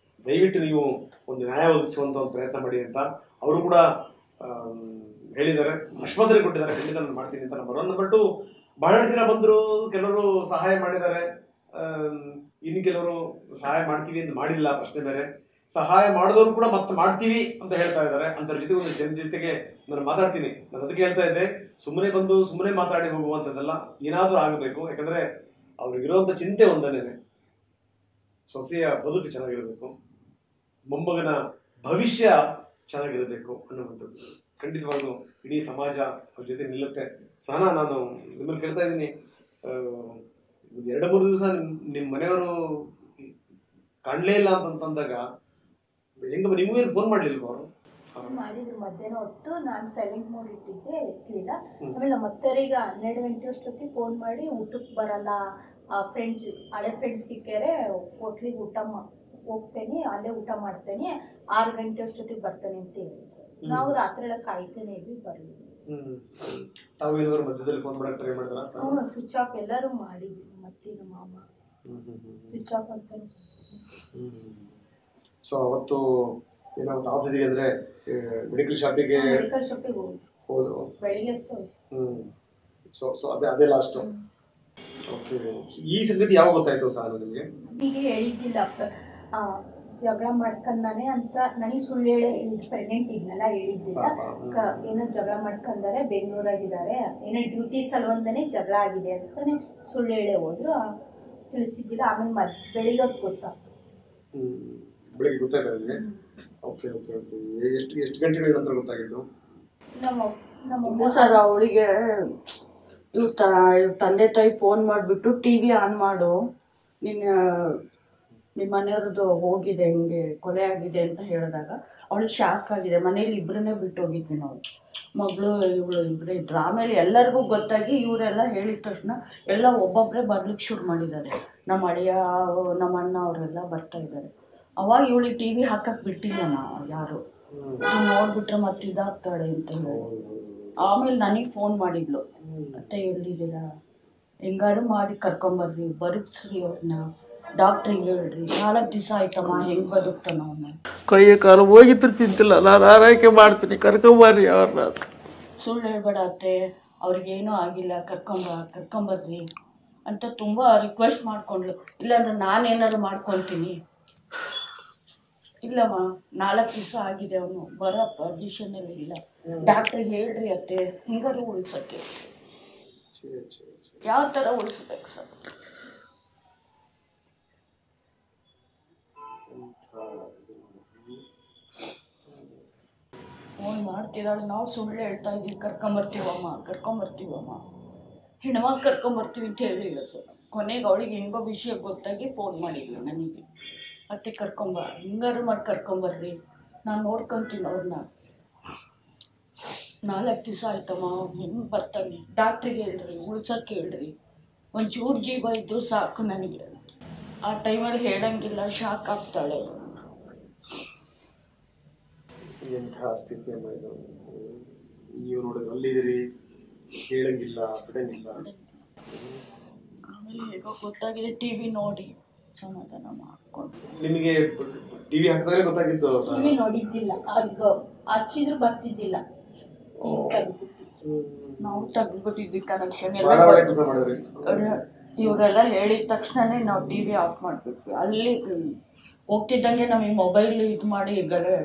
ದಯವಿಟ್ಟು ನೀವು ಒಂದು ನ್ಯಾಯ ಒದಗಿಸುವಂತ ಒಂದು ಪ್ರಯತ್ನ ಮಾಡಿ ಅಂತ. ಅವರು ಕೂಡ ಹೇಳಿದ್ದಾರೆ, ಆಶ್ವಾಸನೆ ಕೊಟ್ಟಿದ್ದಾರೆ, ಖಂಡಿತ ನಾನು ಮಾಡ್ತೀನಿ ಅಂತ. ನಂಬರ್ 1. ನಂಬರ್ 2, ಬಹಳಷ್ಟು ಜನ ಬಂದರು, ಕೆಲವರು ಸಹಾಯ ಮಾಡಿದ್ದಾರೆ, ಇನ್ನು ಕೆಲವರು ಸಹಾಯ ಮಾಡ್ತೀವಿ ಅಂತ ಮಾಡಿಲ್ಲ, ಪ್ರಶ್ನೆ ಬೇರೆ. ಸಹಾಯ ಮಾಡಿದವರು ಕೂಡ ಮತ್ತೆ ಮಾಡ್ತೀವಿ ಅಂತ ಹೇಳ್ತಾ ಇದ್ದಾರೆ. ಅಂತರ ಜೊತೆ ಒಂದು ಜನ ಜೊತೆಗೆ ನಾನು ಮಾತಾಡ್ತೀನಿ. ನಾನು ಅದಕ್ಕೆ ಹೇಳ್ತಾ ಇದ್ದೆ, ಸುಮ್ಮನೆ ಬಂದು ಸುಮ್ಮನೆ ಮಾತಾಡಿ ಹೋಗುವಂಥದ್ದೆಲ್ಲ, ಏನಾದರೂ ಆಗಬೇಕು. ಯಾಕಂದ್ರೆ ಅವ್ರಿಗಿರುವಂತ ಚಿಂತೆ ಒಂದನೇನೆ, ಸೊಸೆಯ ಬದುಕು ಚೆನ್ನಾಗಿರಬೇಕು, ಮೊಮ್ಮಗನ ಭವಿಷ್ಯ ಚೆನ್ನಾಗಿರಬೇಕು ಅನ್ನುವಂಥದ್ದು. ಖಂಡಿತವಾಗ್ಲೂ ಇಡೀ ಸಮಾಜ ಅವ್ರ ಜೊತೆ ನಿಲ್ಲುತ್ತೆ. ಸಹನಾ, ನಾನು ನಿಮ್ಮನ್ನು ಕೇಳ್ತಾ ಇದ್ದೀನಿ, 2-3 ದಿವಸ ನಿಮ್ಮ ಮನೆಯವರು ಕಾಣಲೇ ಇಲ್ಲ ಅಂತಂದಾಗ ಹೆಂಗ ನಿಮಗೇನು ಫೋನ್ ಮಾಡ್ಲಿಲ್ವ ಅವರು? ಮಾಡಿದ್ರು ಮಧ್ಯಾಹ್ನ ಹೊತ್ತು. ನಾನು ಸೈಲೆಂಟ್ ಮೋಡ್ ಇಟ್ಟಿದ್ದೆ, ಎತ್ತಲಿಲ್ಲ. ಆಮೇಲೆ ಮತ್ತವರಿಗೆ 12 ಗಂಟೆ ಅಷ್ಟೊತ್ತಿಗೆ ಫೋನ್ ಮಾಡಿ, ಊಟಕ್ಕೆ ಬರಲ್ಲ, ಫ್ರೆಂಡ್ಸ್ ಹಳೆ ಫ್ರೆಂಡ್ಸ್ ಸಿಕ್ಕಾರೆ, ಹೋಟ್ಲಿಗೆ ಹೋಗ್ತೇನೆ, ಅಲ್ಲೇ ಊಟ ಮಾಡ್ತೇನೆ, 6 ಗಂಟೆ ಅಷ್ಟೊತ್ತಿಗೆ ಬರ್ತಾನೆ ಅಂತ ಹೇಳಿದ್ರು. ನಾವು ರಾತ್ರಿ ಎಲ್ಲ ಕಾಯ್ತೇನೆ ಇದ್ವಿ, ಬರಲಿಲ್ಲ. ತಾವು ಏನಾದ್ರು ಮಧ್ಯದಲ್ಲಿ ಫೋನ್ ಮಾಡಕ್ಕೆ ಟ್ರೈ ಮಾಡಿದ್ರಾ? ಸ್ವಿಚ್ ಆಫ್ ಎಲ್ಲರೂ ಮಾಡಿದ್ವಿ. ಮತ್ತೆ ನಮ್ಮ ಮಾಮ ಸ್ವಿಚ್ ಆಫ್ ಅಂತ. ಸೊ ಅವತ್ತು ಏನಾಗುತ್ತೆ ಆಫೀಸಿಗೆ ಅಂದ್ರೆ ಮೆಡಿಕಲ್ ಶಾಪಿಗೆ ಹೋದ್ರು ಬೆಳಿಗ್ಗೆ. ಸೊ ಅದೇ ಲಾಸ್ಟ್. ಓಕೆ, ಈ ಸಂಗತಿ ಯಾವಾಗ ಗೊತ್ತಾಯ್ತು ಸರ್ ನಿಮಗೆ? ನನಗೆ ಹೇಳಿದ್ದಿಲ್ಲ, ಜಗಳ ಮಾಡ್ಕೊಂಡಾನೆ ಅಂತ ನನಗೆ ಸುಳ್ಳು ಹೇಳಿ, ಪ್ರೆಗ್ನೆಂಟ್ ಇದ್ನಲ್ಲ, ಹೇಳಿದ್ದಿಲ್ಲ. ಏನೋ ಜಗಳ ಮಾಡ್ಕೊಂಡಾರೆ, ಬೆಂಗಳೂರಾಗಿದ್ದಾರೆ, ಏನೋ ಡ್ಯೂಟಿ ಸಲುವಂದನೇ ಜಗಳ ಆಗಿದೆ ಅಂತಾನೆ ಸುಳ್ಳು ಹೇಳೇ ಹೋದ್ರು. ತಿಳಿಸಿದ್ದಿಲ್ಲ. ಆಮೇಲೆ ಬೆಳಿಗ್ಗೆ ಹೊತ್ತು ಗೊತ್ತಾಗ್ತು. ಬೆಳಿಗ್ಗೆ ಗೊತ್ತಾಯ್ತು ನಿಮಗೆ? Okay okay okay. ಎಷ್ಟು ಗಂಟೆಗಳ ನಂತರ ಗೊತ್ತಾಗಿತ್ತು? ನಮ್ಮ ಸರ್ ಅವಳಿಗೆ ಇವ್ರ ತಂದೆ ತಾಯಿ ಫೋನ್ ಮಾಡಿಬಿಟ್ಟು ಟಿವಿ ಆನ್ ಮಾಡು, ನಿಮ್ಮ ಮನೆಯವ್ರದ್ದು ಹೋಗಿದೆ, ಹಿಂಗೆ ಕೊಲೆ ಆಗಿದೆ ಅಂತ ಹೇಳಿದಾಗ ಅವಳಿಗೆ ಶಾಕ್ ಆಗಿದೆ. ಮನೇಲಿ ಇಬ್ಬರನ್ನೇ ಬಿಟ್ಟು ಹೋಗಿದ್ವಿ ನಾವು, ಮಗಳು ಇವಳು ಇಬ್ಬರೇ ಇದ್ರು. ಆಮೇಲೆ ಎಲ್ಲರಿಗೂ ಗೊತ್ತಾಗಿ ಇವರೆಲ್ಲ ಹೇಳಿದ ತಕ್ಷಣ ಎಲ್ಲ ಒಬ್ಬೊಬ್ಬರೇ ಬರ್ಲಿಕ್ಕೆ ಶುರು ಮಾಡಿದ್ದಾರೆ. ನಮ್ಮ ಅಳಿಯ, ನಮ್ಮ ಅಣ್ಣ ಅವರೆಲ್ಲ ಬರ್ತಾ ಇದ್ದಾರೆ. ಅವಾಗ ಇವಳಿಗೆ ಟಿ ವಿ ಹಾಕಕ್ಕೆ ಬಿಟ್ಟಿಲ್ಲ ಯಾರು, ನೋಡ್ಬಿಟ್ರೆ ಮತ್ತೆ ಇದಾಗ್ತಾಳೆ ಅಂತ ಹೇಳಿ. ಆಮೇಲೆ ನನಗೆ ಫೋನ್ ಮಾಡಿದ್ಲು, ಮತ್ತೆ ಎಲ್ಲಿದ್ದೀರಾ, ಹೆಂಗಾರು ಮಾಡಿ ಕರ್ಕೊಂಬರ್ರಿ, ಬದುಕ್ಸ್ರಿ ಅವ್ರನ್ನ, ಡಾಕ್ಟ್ರಿಗೆ ಹೇಳ್ರಿ, 4 ದಿವಸ ಆಯ್ತಮ್ಮ, ಹೆಂಗೆ ಬದುಕ್ತಾನ ಅವನ್ನ, ಕೈ ಕಾಲು ಹೋಗಿದ್ರು ಚಿಂತಿಲ್ಲ, ನಾನು ಆರೈಕೆ ಮಾಡ್ತೀನಿ, ಕರ್ಕೊಂಬರ್ರಿ ಅವ್ರನ್ನ. ಸುಳ್ಳು ಹೇಳ್ಬೇಡ ಅತ್ತೆ, ಅವ್ರಿಗೇನೂ ಆಗಿಲ್ಲ, ಕರ್ಕೊಂಬರ್ರಿ ಅಂತ ತುಂಬ ರಿಕ್ವೆಸ್ಟ್ ಮಾಡ್ಕೊಂಡ್ಲು. ಇಲ್ಲಾಂದ್ರೆ ನಾನೇನಾದ್ರು ಮಾಡ್ಕೊತೀನಿ. ಇಲ್ಲಮ್ಮ, 4 ದಿವಸ ಆಗಿದೆ, ಅವನು ಬರೋ ಪೊಸಿಷನಲ್ಲಿ ಇಲ್ಲ, ಡಾಕ್ಟ್ರಿಗೆ ಹೇಳ್ರಿ ಅತ್ತೆ, ಹಿಂಗಾರು ಉಳಿಸೋಕ್ಕೆ. ಯಾವ ಥರ ಉಳಿಸ್ಬೇಕು ಸರ್? ಫೋನ್ ಮಾಡ್ತಿದ್ದಾಳೆ, ನಾವು ಸುಳ್ಳು ಹೇಳ್ತಾ ಇದ್ದೀವಿ, ಕರ್ಕೊಂಬರ್ತೀವಮ್ಮ, ಹೆಣ್ವಾಗಿ ಕರ್ಕೊಂಬರ್ತೀವಿ ಅಂತ ಹೇಳಿಲ್ಲ ಸರ್. ಕೊನೆಗೆ ಅವಳಿಗೆ ಹೆಂಗೋ ವಿಷಯ ಗೊತ್ತಾಗಿ ಫೋನ್ ಮಾಡಿದ್ಲು ನನಗೆ, ಅತ್ತೆ ಹಿಂಗಾರು ಮಾಡಿ ಕರ್ಕೊಂಬರ್ರಿ, ನಾನು ನೋಡ್ಕೊತೀನಿ ಅವ್ರನ್ನ, 4 ದಿವಸ ಆಯ್ತಮ್ಮ, ಹೆಂಗೆ ಬರ್ತಾನೆ, ಡಾಕ್ಟ್ರಿಗೆ ಹೇಳ್ರಿ, ಉಳ್ಸೋಕ್ಕೆ ಹೇಳ್ರಿ, ಒಂಚೂರು ಜೀವ ಇದ್ದು ಸಾಕು ನನಗೆ. ಆ ಟೈಮಲ್ಲಿ ಹೇಳಂಗಿಲ್ಲ, ಶಾಕ್ ಆಗ್ತಾಳೆ. ಎಂಥ ಸ್ಥಿತಿ ಅಮ್ಮ ಇದು. ನೀವು ನೋಡಿದ್ರೆ ಅಲ್ಲಿದ್ದೀರಿ, ಹೇಳಂಗಿಲ್ಲ, ಬಿಡಂಗಿಲ್ಲ. ಆಮೇಲೆ ಹೇಗೋ ಗೊತ್ತಾಗಿದೆ, ಟಿವಿ ನೋಡಿ ಸಮಾಧಾನ ಮಾಡ್ಕೊಂಡು. ನಿಮಗೆ ಟಿವಿ ಹಾಕಿದ್ರೆ ಗೊತ್ತಾಗಿತ್ತು? ಟಿವಿ ನೋಡಿದ್ದಿಲ್ಲ, ಅದು ಹಚ್ಚಿದ್ರು ಬರ್ತಿದ್ದಿಲ್ಲ, ನಾವು ತೆಗೆದ್ಬಿಟ್ಟಿದ್ವಿ ಕನೆಕ್ಷನ್ ಎಲ್ಲ. ಇವರೆಲ್ಲ ಹೇಳಿದ ತಕ್ಷಣನೇ ನಾವು ಟಿವಿ ಆಫ್ ಮಾಡಿಬಿಟ್ವಿ. ಅಲ್ಲಿ ಹೋಗ್ತಿದ್ದಂಗೆ ನಮಗೆ ಮೊಬೈಲ್ ಇದು ಮಾಡಿ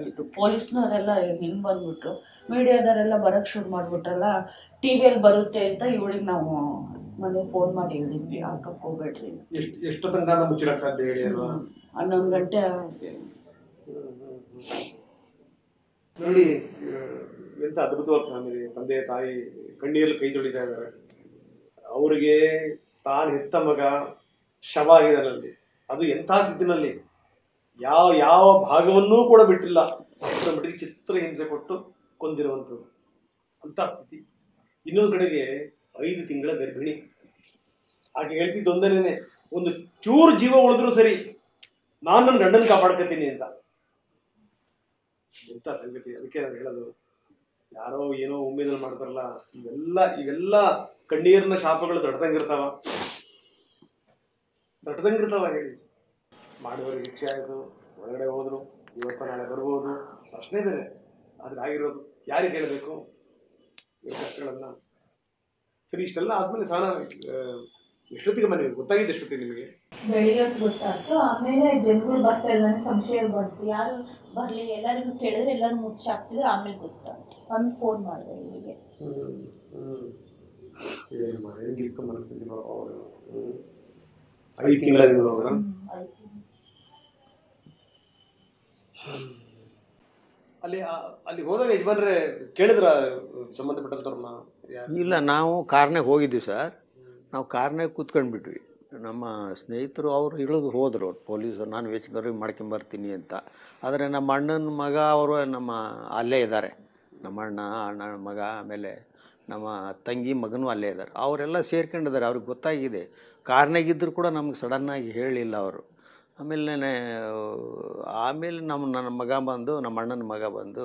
ಇದು ಪೊಲೀಸ್ನವರೆಲ್ಲ ಹಿಂಗೆ ಬಂದ್ಬಿಟ್ರು, ಮೀಡಿಯಾದವರೆಲ್ಲ ಬರೋಕ್ಕೆ ಶುರು ಮಾಡಿಬಿಟ್ರಲ್ಲ, ಟಿವಿಯಲ್ಲಿ ಬರುತ್ತೆ ಅಂತ ಇವಳಿಗೆ ನಾವು ಮನೆಗೆ ಫೋನ್ ಮಾಡಿ ಹೇಳಿದ್ವಿ, ಹಾಕಕ್ಕೆ ಹೋಗ್ಬೇಡ್ರಿ. ಎಷ್ಟು ತನಕ ಮುಚ್ಚಿಡಕ್ಕೆ ಸಾಧ್ಯ ಹೇಳಿ ಅಲ್ವಾ? 11 ಗಂಟೆ. ನೋಡಿ, ಎಂತ ಅದ್ಭುತವಾದ ಫ್ಯಾಮಿಲಿ. ತಂದೆ ತಾಯಿ ಕಣ್ಣೀರಲ್ಲಿ ಕೈ ತೊಳಿತಾ ಇದ್ದಾರೆ. ಅವರಿಗೆ ತಾನು ಹೆತ್ತ ಮಗ ಶವ ಆಗಿದ್ದಾನಲ್ಲಿ, ಅದು ಎಂಥ ಸ್ಥಿತಿನಲ್ಲಿ, ಯಾವ ಯಾವ ಭಾಗವನ್ನೂ ಕೂಡ ಬಿಟ್ಟಿಲ್ಲ, ಅಷ್ಟರ ಮಟ್ಟಿಗೆ ಚಿತ್ರ ಹಿಂಸೆ ಕೊಟ್ಟು ಕೊಂದಿರುವಂಥದ್ದು ಅಂತ ಸ್ಥಿತಿ. ಇನ್ನೊಂದು ಕಡೆಗೆ 5 ತಿಂಗಳ ಗರ್ಭಿಣಿ. ಆಕೆ ಹೇಳ್ತಿದ್ದು ಒಂದನೇನೆ, ಒಂದು ಚೂರು ಜೀವ ಉಳಿದ್ರು ಸರಿ, ನಾನು ನನ್ನ ಗಂಡನ ಕಾಪಾಡ್ಕೊತೀನಿ ಅಂತ. ಎಂತ ಸಂಗತಿ. ಅದಕ್ಕೆ ನಾನು ಹೇಳೋದು, ಯಾರೋ ಏನೋ ಉಮೇದಲ್ಲಿ ಮಾಡ್ತಾರಲ್ಲ, ಇವೆಲ್ಲ ಕಣ್ಣೀರಿನ ಶಾಪಗಳು ದೊಡ್ಡದಂಗಿರ್ತಾವ ಹೇಳಿ. ಮಾಡುವವರಿಗೆ ಶಿಕ್ಷೆ ಆಯಿತು, ಒಳಗಡೆ ಹೋದ್ರು, ಇವತ್ತು ನಾಳೆ ಬರ್ಬೋದು, ಪ್ರಶ್ನೆ ಬೇರೆ. ಆದ್ರೆ ಆಗಿರೋದು ಯಾರಿಗೆ ಹೇಳಬೇಕು ಈ ಕಷ್ಟಗಳನ್ನ? ಸರಿ, ಇಷ್ಟೆಲ್ಲ ಆದ್ಮೇಲೆ ಸ್ನಾನ ಎಷ್ಟೊತ್ತಿಗೆ ಮನೆ ಗೊತ್ತಾಗಿದ್ದು? ಎಷ್ಟೊತ್ತಿಗೆ ನಿಮಗೆ? ಬೆಳಿಗ್ಗೆ ಗೊತ್ತಾಯ್ತು. ಆಮೇಲೆ ಜನಗಳು ಬರ್ತಾ ಇದ್ದಾನೆ, ಸಂಶಯ ಬಂತು, ಯಾರು ಬರ್ಲಿ, ಎಲ್ಲರಿಗೂ ಕೇಳಿದ್ರೆ ಎಲ್ಲರೂ ಮುಚ್ಚಾಕ್ತಿದ್ರು. ಆಮೇಲೆ ಗೊತ್ತಾಯ್ತು, ಆಮೇಲೆ ಫೋನ್ ಮಾಡಿದೆ ಇಲ್ಲಿಗೆ. ಹೆಂಗಿತ್ತು ಮನಸ್ಥಿತಿ? 5 ತಿಂಗಳ ಅಲ್ಲಿ ಹೋದಾಗ ಯಜಮಾನ್ರೆ ಕೇಳಿದ್ರ ಸಂಬಂಧಪಟ್ಟಂತವ್ರನ್ನ? ಇಲ್ಲ, ನಾವು ಕಾರ್ನಾಗ ಹೋಗಿದ್ವಿ ಸರ್. ನಾವು ಕಾರ್ನಾಗ ಕೂತ್ಕೊಂಡ್ಬಿಟ್ವಿ. ನಮ್ಮ ಸ್ನೇಹಿತರು ಅವರು ಇಳಿದು ಹೋದರು, ಅವ್ರು ಪೊಲೀಸರು, ನಾನು ವೆಚ್ಗವ್ರಿಗೆ ಮಾಡ್ಕೊಂಬರ್ತೀನಿ ಅಂತ. ಆದರೆ ನಮ್ಮ ಅಣ್ಣನ ಮಗ ಅವರು ಅಲ್ಲೇ ಇದ್ದಾರೆ. ನಮ್ಮ ಅಣ್ಣನ ಮಗ, ಆಮೇಲೆ ನಮ್ಮ ತಂಗಿ ಮಗನೂ ಅಲ್ಲೇ ಇದ್ದಾರೆ. ಅವರೆಲ್ಲ ಸೇರ್ಕೊಂಡಿದ್ದಾರೆ. ಅವ್ರಿಗೆ ಗೊತ್ತಾಗಿದೆ. ಕಾರ್ನಾಗಿದ್ದರೂ ಕೂಡ ನಮ್ಗೆ ಸಡನ್ನಾಗಿ ಹೇಳಿಲ್ಲ ಅವರು. ಆಮೇಲೆ ನನ್ನ ಮಗ ಬಂದು, ನಮ್ಮ ಅಣ್ಣನ ಮಗ ಬಂದು,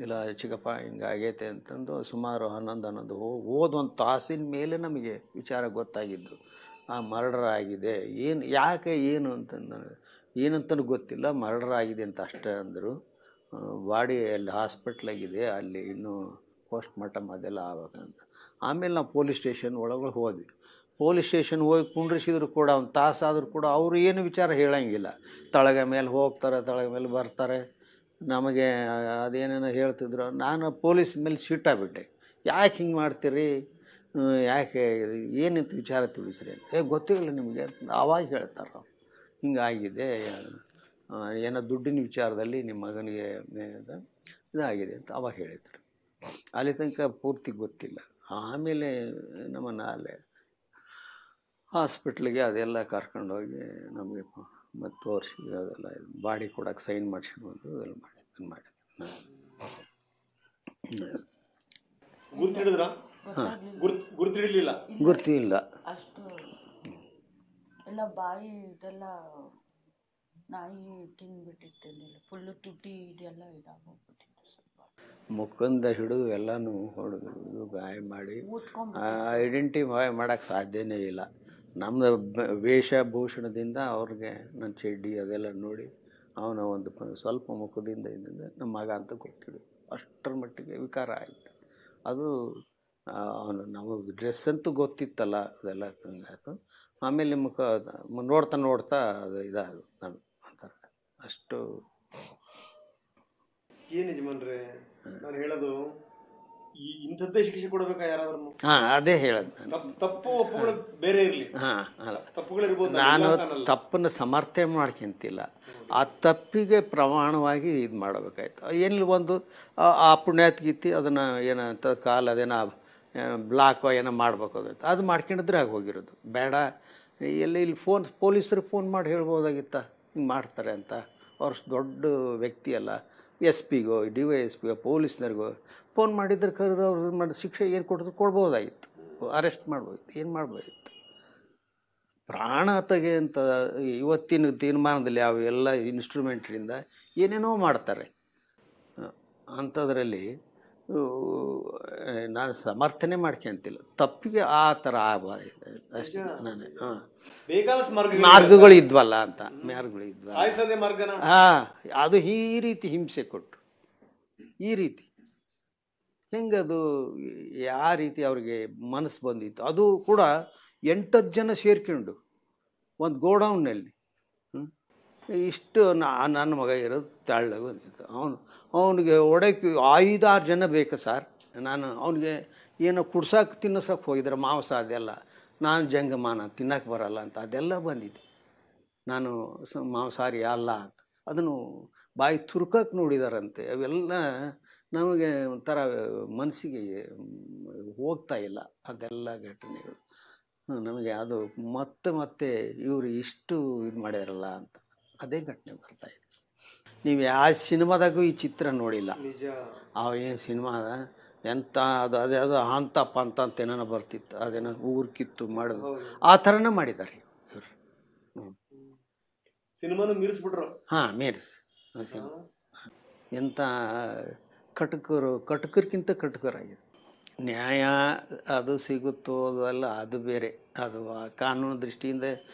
ಇಲ್ಲ ಚಿಕ್ಕಪ್ಪ ಹಿಂಗಾಗೈತೆ ಅಂತಂದು ಸುಮಾರು 11 ಹೋದ ಒಂದು ತಾಸಿನ ಮೇಲೆ ನಮಗೆ ವಿಚಾರ ಗೊತ್ತಾಗಿದ್ದು. ಮರ್ಡರ್ ಆಗಿದೆ. ಯಾಕೆ ಏನು ಅಂತಂದು ಏನಂತನೂ ಗೊತ್ತಿಲ್ಲ, ಮರ್ಡರ್ ಆಗಿದೆ ಅಂತ ಅಷ್ಟೇ ಅಂದರು. ಬಾಡಿ ಅಲ್ಲಿ ಹಾಸ್ಪಿಟ್ಲಾಗಿದೆ, ಅಲ್ಲಿ ಇನ್ನೂ ಪೋಸ್ಟ್ ಮಾರ್ಟಮ್ ಅದೆಲ್ಲ ಆಗ್ಬೇಕಂತ. ಆಮೇಲೆ ನಾವು ಪೊಲೀಸ್ ಸ್ಟೇಷನ್ ಒಳಗೆ ಹೋದ್ವಿ. ಪೊಲೀಸ್ ಸ್ಟೇಷನ್ ಹೋಗಿ ಕುಂಡ್ರಿಸಿದ್ರು ಕೂಡ ಒಂದು ತಾಸಾದರೂ ಕೂಡ ಅವರು ಏನು ವಿಚಾರ ಹೇಳೋಂಗಿಲ್ಲ. ತಳಗ ಮೇಲೆ ಹೋಗ್ತಾರೆ, ತಳಗ ಮೇಲೆ ಬರ್ತಾರೆ. ನಮಗೆ ಅದೇನೇನೋ ಹೇಳ್ತಿದ್ರು. ನಾನು ಪೊಲೀಸ್ ಮೇಲೆ ಸಿಟ್ಟಾಗ್ಬಿಟ್ಟೆ. ಯಾಕೆ ಹಿಂಗೆ ಮಾಡ್ತೀರಿ, ಯಾಕೆ ಏನಿತ್ತು ವಿಚಾರ ತಿಳಿಸ್ರಿ ಅಂತ. ಗೊತ್ತಿಲ್ಲ ನಿಮಗೆ ಆವಾಗ ಹೇಳ್ತಾರೆ, ಹಿಂಗಾಗಿದೆ, ಏನೋ ದುಡ್ಡಿನ ವಿಚಾರದಲ್ಲಿ ನಿಮ್ಮ ಮಗನಿಗೆ ಇದಾಗಿದೆ ಅಂತ ಅವಾಗ ಹೇಳಿದರು. ಅಲ್ಲಿ ತನಕ ಪೂರ್ತಿ ಗೊತ್ತಿಲ್ಲ. ಆಮೇಲೆ ನಮ್ಮನ್ನು ಅಲ್ಲೇ ಹಾಸ್ಪಿಟ್ಲಿಗೆ ಅದೆಲ್ಲ ಕರ್ಕೊಂಡೋಗಿ ನಮಗೆ ಮತ್ತು ತೋರಿಸಿ ಅದೆಲ್ಲ ಬಾಡಿ ಕೊಡೋಕೆ ಸೈನ್ ಮಾಡಿಸ್ಕೊಂಡು ಅದೆಲ್ಲ ಮಾಡಿ ಗುರ್ತಿಡಿದ್ರ? ಗುರ್ತಿಡಲಿಲ್ಲ, ಗುರ್ತಿಲ್ಲ. ಅಷ್ಟು ಎಲ್ಲ ಬಾಯಿ ಇದೆಲ್ಲ ನಾಯಿ ತಿಂದ್ಬಿಟ್ಟಿತ್ತೇನಿಲ್ಲ, ಫುಲ್ಲು ತುಟಿ ಇದೆಲ್ಲ ಇದಾಗೋಗ್ಬಿಟ್ಟಿತ್ತು. ಸ್ವಲ್ಪ ಮುಖಂದ ಹಿಡಿದು ಎಲ್ಲನೂ ಹೊಡೆದು ಗಾಯ ಮಾಡಿ ಐಡೆಂಟಿಫೈ ಮಾಡೋಕ್ಕೆ ಸಾಧ್ಯನೇ ಇಲ್ಲ. ನಮ್ಮದು ವೇಷಭೂಷಣದಿಂದ ಅವ್ರಿಗೆ ನನ್ನ ಚಡ್ಡಿ ಅದೆಲ್ಲ ನೋಡಿ ಅವನ ಒಂದು ಸ್ವಲ್ಪ ಮುಖದಿಂದ ಇದರಿಂದ ನಮ್ಮ ಮಗ ಅಂತ ಗೊತ್ತಿಡು. ಅಷ್ಟರ ಮಟ್ಟಿಗೆ ವಿಕಾರ ಆಯಿತು. ಅದು ಅವನು ನಮಗೆ ಡ್ರೆಸ್ ಅಂತೂ ಗೊತ್ತಿತ್ತಲ್ಲ, ಅದೆಲ್ಲ ಆಯಿತು. ಆಮೇಲೆ ಮುಖ ನೋಡ್ತಾ ಅದು ಇದಾದ ನಮಗೆ ಅಂತಾರೆ. ಅಷ್ಟು ಏನು ಯಜಮಾನ್ರೆ ನಾನು ಹೇಳೋದು, ಇಂಥದ್ದೇ ಶಿಕ್ಷೆ ಕೊಡಬೇಕಾ ಯಾರಾದ್ರೂ? ಅದೇ ಹೇಳೋದು. ತಪ್ಪು ಒಪ್ಪುಗಳು ಬೇರೆ ಇರಲಿ, ಅಲ್ಲ ತಪ್ಪುಗಳಿರ್ಬೋದು. ನಾನು ತಪ್ಪನ್ನು ಸಮರ್ಥನೆ ಮಾಡ್ಕೊಂತಿಲ್ಲ. ಆ ತಪ್ಪಿಗೆ ಪ್ರಮಾಣವಾಗಿ ಇದು ಮಾಡಬೇಕಾಯ್ತು. ಏನಿಲ್ಲ, ಒಂದು ಆ ಪುಣ್ಯಾತ್ಗೀತಿ ಅದನ್ನು ಏನಂತ ಕಾಲು ಅದೇನೋ ಬ್ಲಾಕೋ ಏನೋ ಮಾಡ್ಬೇಕು ಅದು ಮಾಡ್ಕೊಂಡಿದ್ರೆ ಆಗಿ ಹೋಗಿರೋದು. ಬೇಡ, ಇಲ್ಲಿ ಪೊಲೀಸರಿಗೆ ಫೋನ್ ಮಾಡಿ ಹೇಳ್ಬೋದಾಗಿತ್ತ ಹಿಂಗೆ ಮಾಡ್ತಾರೆ ಅಂತ. ಅವ್ರು ದೊಡ್ಡ ವ್ಯಕ್ತಿ ಅಲ್ಲ, SP ಗೋ DYSPಗೋ ಪೊಲೀಸ್ನರಿಗೋ ಫೋನ್ ಮಾಡಿದ್ರೆ ಕರೆದು ಅವ್ರು ಮಾಡಿ ಶಿಕ್ಷೆ ಏನು ಕೊಡ್ಬೋದಾಗಿತ್ತು, ಅರೆಸ್ಟ್ ಮಾಡ್ಬೋದಿತ್ತು, ಏನು ಮಾಡ್ಬೋದಿತ್ತು. ಪ್ರಾಣ ತೆಗೆ ಅಂತ ಇವತ್ತಿನ ತೀರ್ಮಾನದಲ್ಲಿ ಅವೆಲ್ಲ ಇನ್ಸ್ಟ್ರೂಮೆಂಟ್ರಿಂದ ಏನೇನೋ ಮಾಡ್ತಾರೆ. ಅಂಥದ್ರಲ್ಲಿ ನಾನು ಸಮರ್ಥನೆ ಮಾಡ್ಕೊಂತಿಲ್ಲ. ತಪ್ಪಿಗೆ ಆ ಥರ ಆಗಬಾರ್ದು ಅಷ್ಟೇ. ನಾನು ಮಾರ್ಗಗಳು ಇದ್ವಲ್ಲ ಅಂತ, ಮಾರ್ಗಗಳು ಇದ್ವಲ್ಲ, ಅದು ಈ ರೀತಿ ಹಿಂಸೆ ಕೊಟ್ಟು ಈ ರೀತಿ ಹೆಂಗದು ಯಾವ ರೀತಿ ಅವ್ರಿಗೆ ಮನಸ್ಸು ಬಂದಿತ್ತು. ಅದು ಕೂಡ 8-10 ಜನ ಸೇರ್ಕೊಂಡು ಒಂದು ಗೋಡೌನ್ನಲ್ಲಿ ಇಷ್ಟು ನನ್ನ ಮಗ ಇರೋದು ತಾಳ್ದಾಗ ಬಂದಿತ್ತು. ಅವನಿಗೆ ಒಡಕ್ಕೆ 5-6 ಜನ ಬೇಕು ಸರ್. ನಾನು ಅವನಿಗೆ ಏನೋ ಕುಡ್ಸಕ್ಕೆ ತಿನ್ನೋಸಕ್ಕೆ ಹೋಗಿದ್ರೆ ಮಾಂಸ ಅದೆಲ್ಲ, ನಾನು ಜಂಗಮಾನ ತಿನ್ನಕ್ಕೆ ಬರಲ್ಲ ಅಂತ ಅದೆಲ್ಲ ಬಂದಿದೆ. ನಾನು ಮಾಂಸಾಹಾರಿ ಅಲ್ಲ ಅಂತ ಅದನ್ನು ಬಾಯಿ ತುರ್ಕಕ್ಕೆ ನೋಡಿದಾರಂತೆ. ಅವೆಲ್ಲ ನಮಗೆ ಒಂಥರ ಮನಸ್ಸಿಗೆ ಹೋಗ್ತಾ ಇಲ್ಲ ಅದೆಲ್ಲ ಘಟನೆಗಳು. ನಮಗೆ ಅದು ಮತ್ತೆ ಮತ್ತೆ ಇವರು ಇಷ್ಟು ಇದು ಮಾಡ್ಯಾರಲ್ಲ ಅಂತ ಅದೇ ಘಟನೆ ಬರ್ತಾ ಇದೆ. ನೀವು ಯಾವ ಸಿನಿಮಾದಾಗೂ ಈ ಚಿತ್ರ ನೋಡಿಲ್ಲ. ಏನು ಸಿನಿಮಾ ಎಂಥ ಅದು ಅದೇ ಅದು ಅಂತಪ್ಪ ಅಂತ ಏನೇನೋ ಬರ್ತಿತ್ತು, ಅದೇನೋ ಊರು ಕಿತ್ತು ಮಾಡೋದು ಆ ಥರನೇ ಮಾಡಿದ್ದಾರೆ ಇವರು. ಸಿನಿಮಾನು ಮೀರಿಸ್ಬಿಟ್ರು. ಹಾಂ, ಮೀರಿಸ್ ಎಂಥ ಕಟಕರ್ಕಿಂತ ಕಟಕರಾಗಿದೆ. ನ್ಯಾಯ ಅದು ಸಿಗುತ್ತೋ ಅದಲ್ಲ, ಅದು ಬೇರೆ. ಅದು ಕಾನೂನು ದೃಷ್ಟಿಯಿಂದ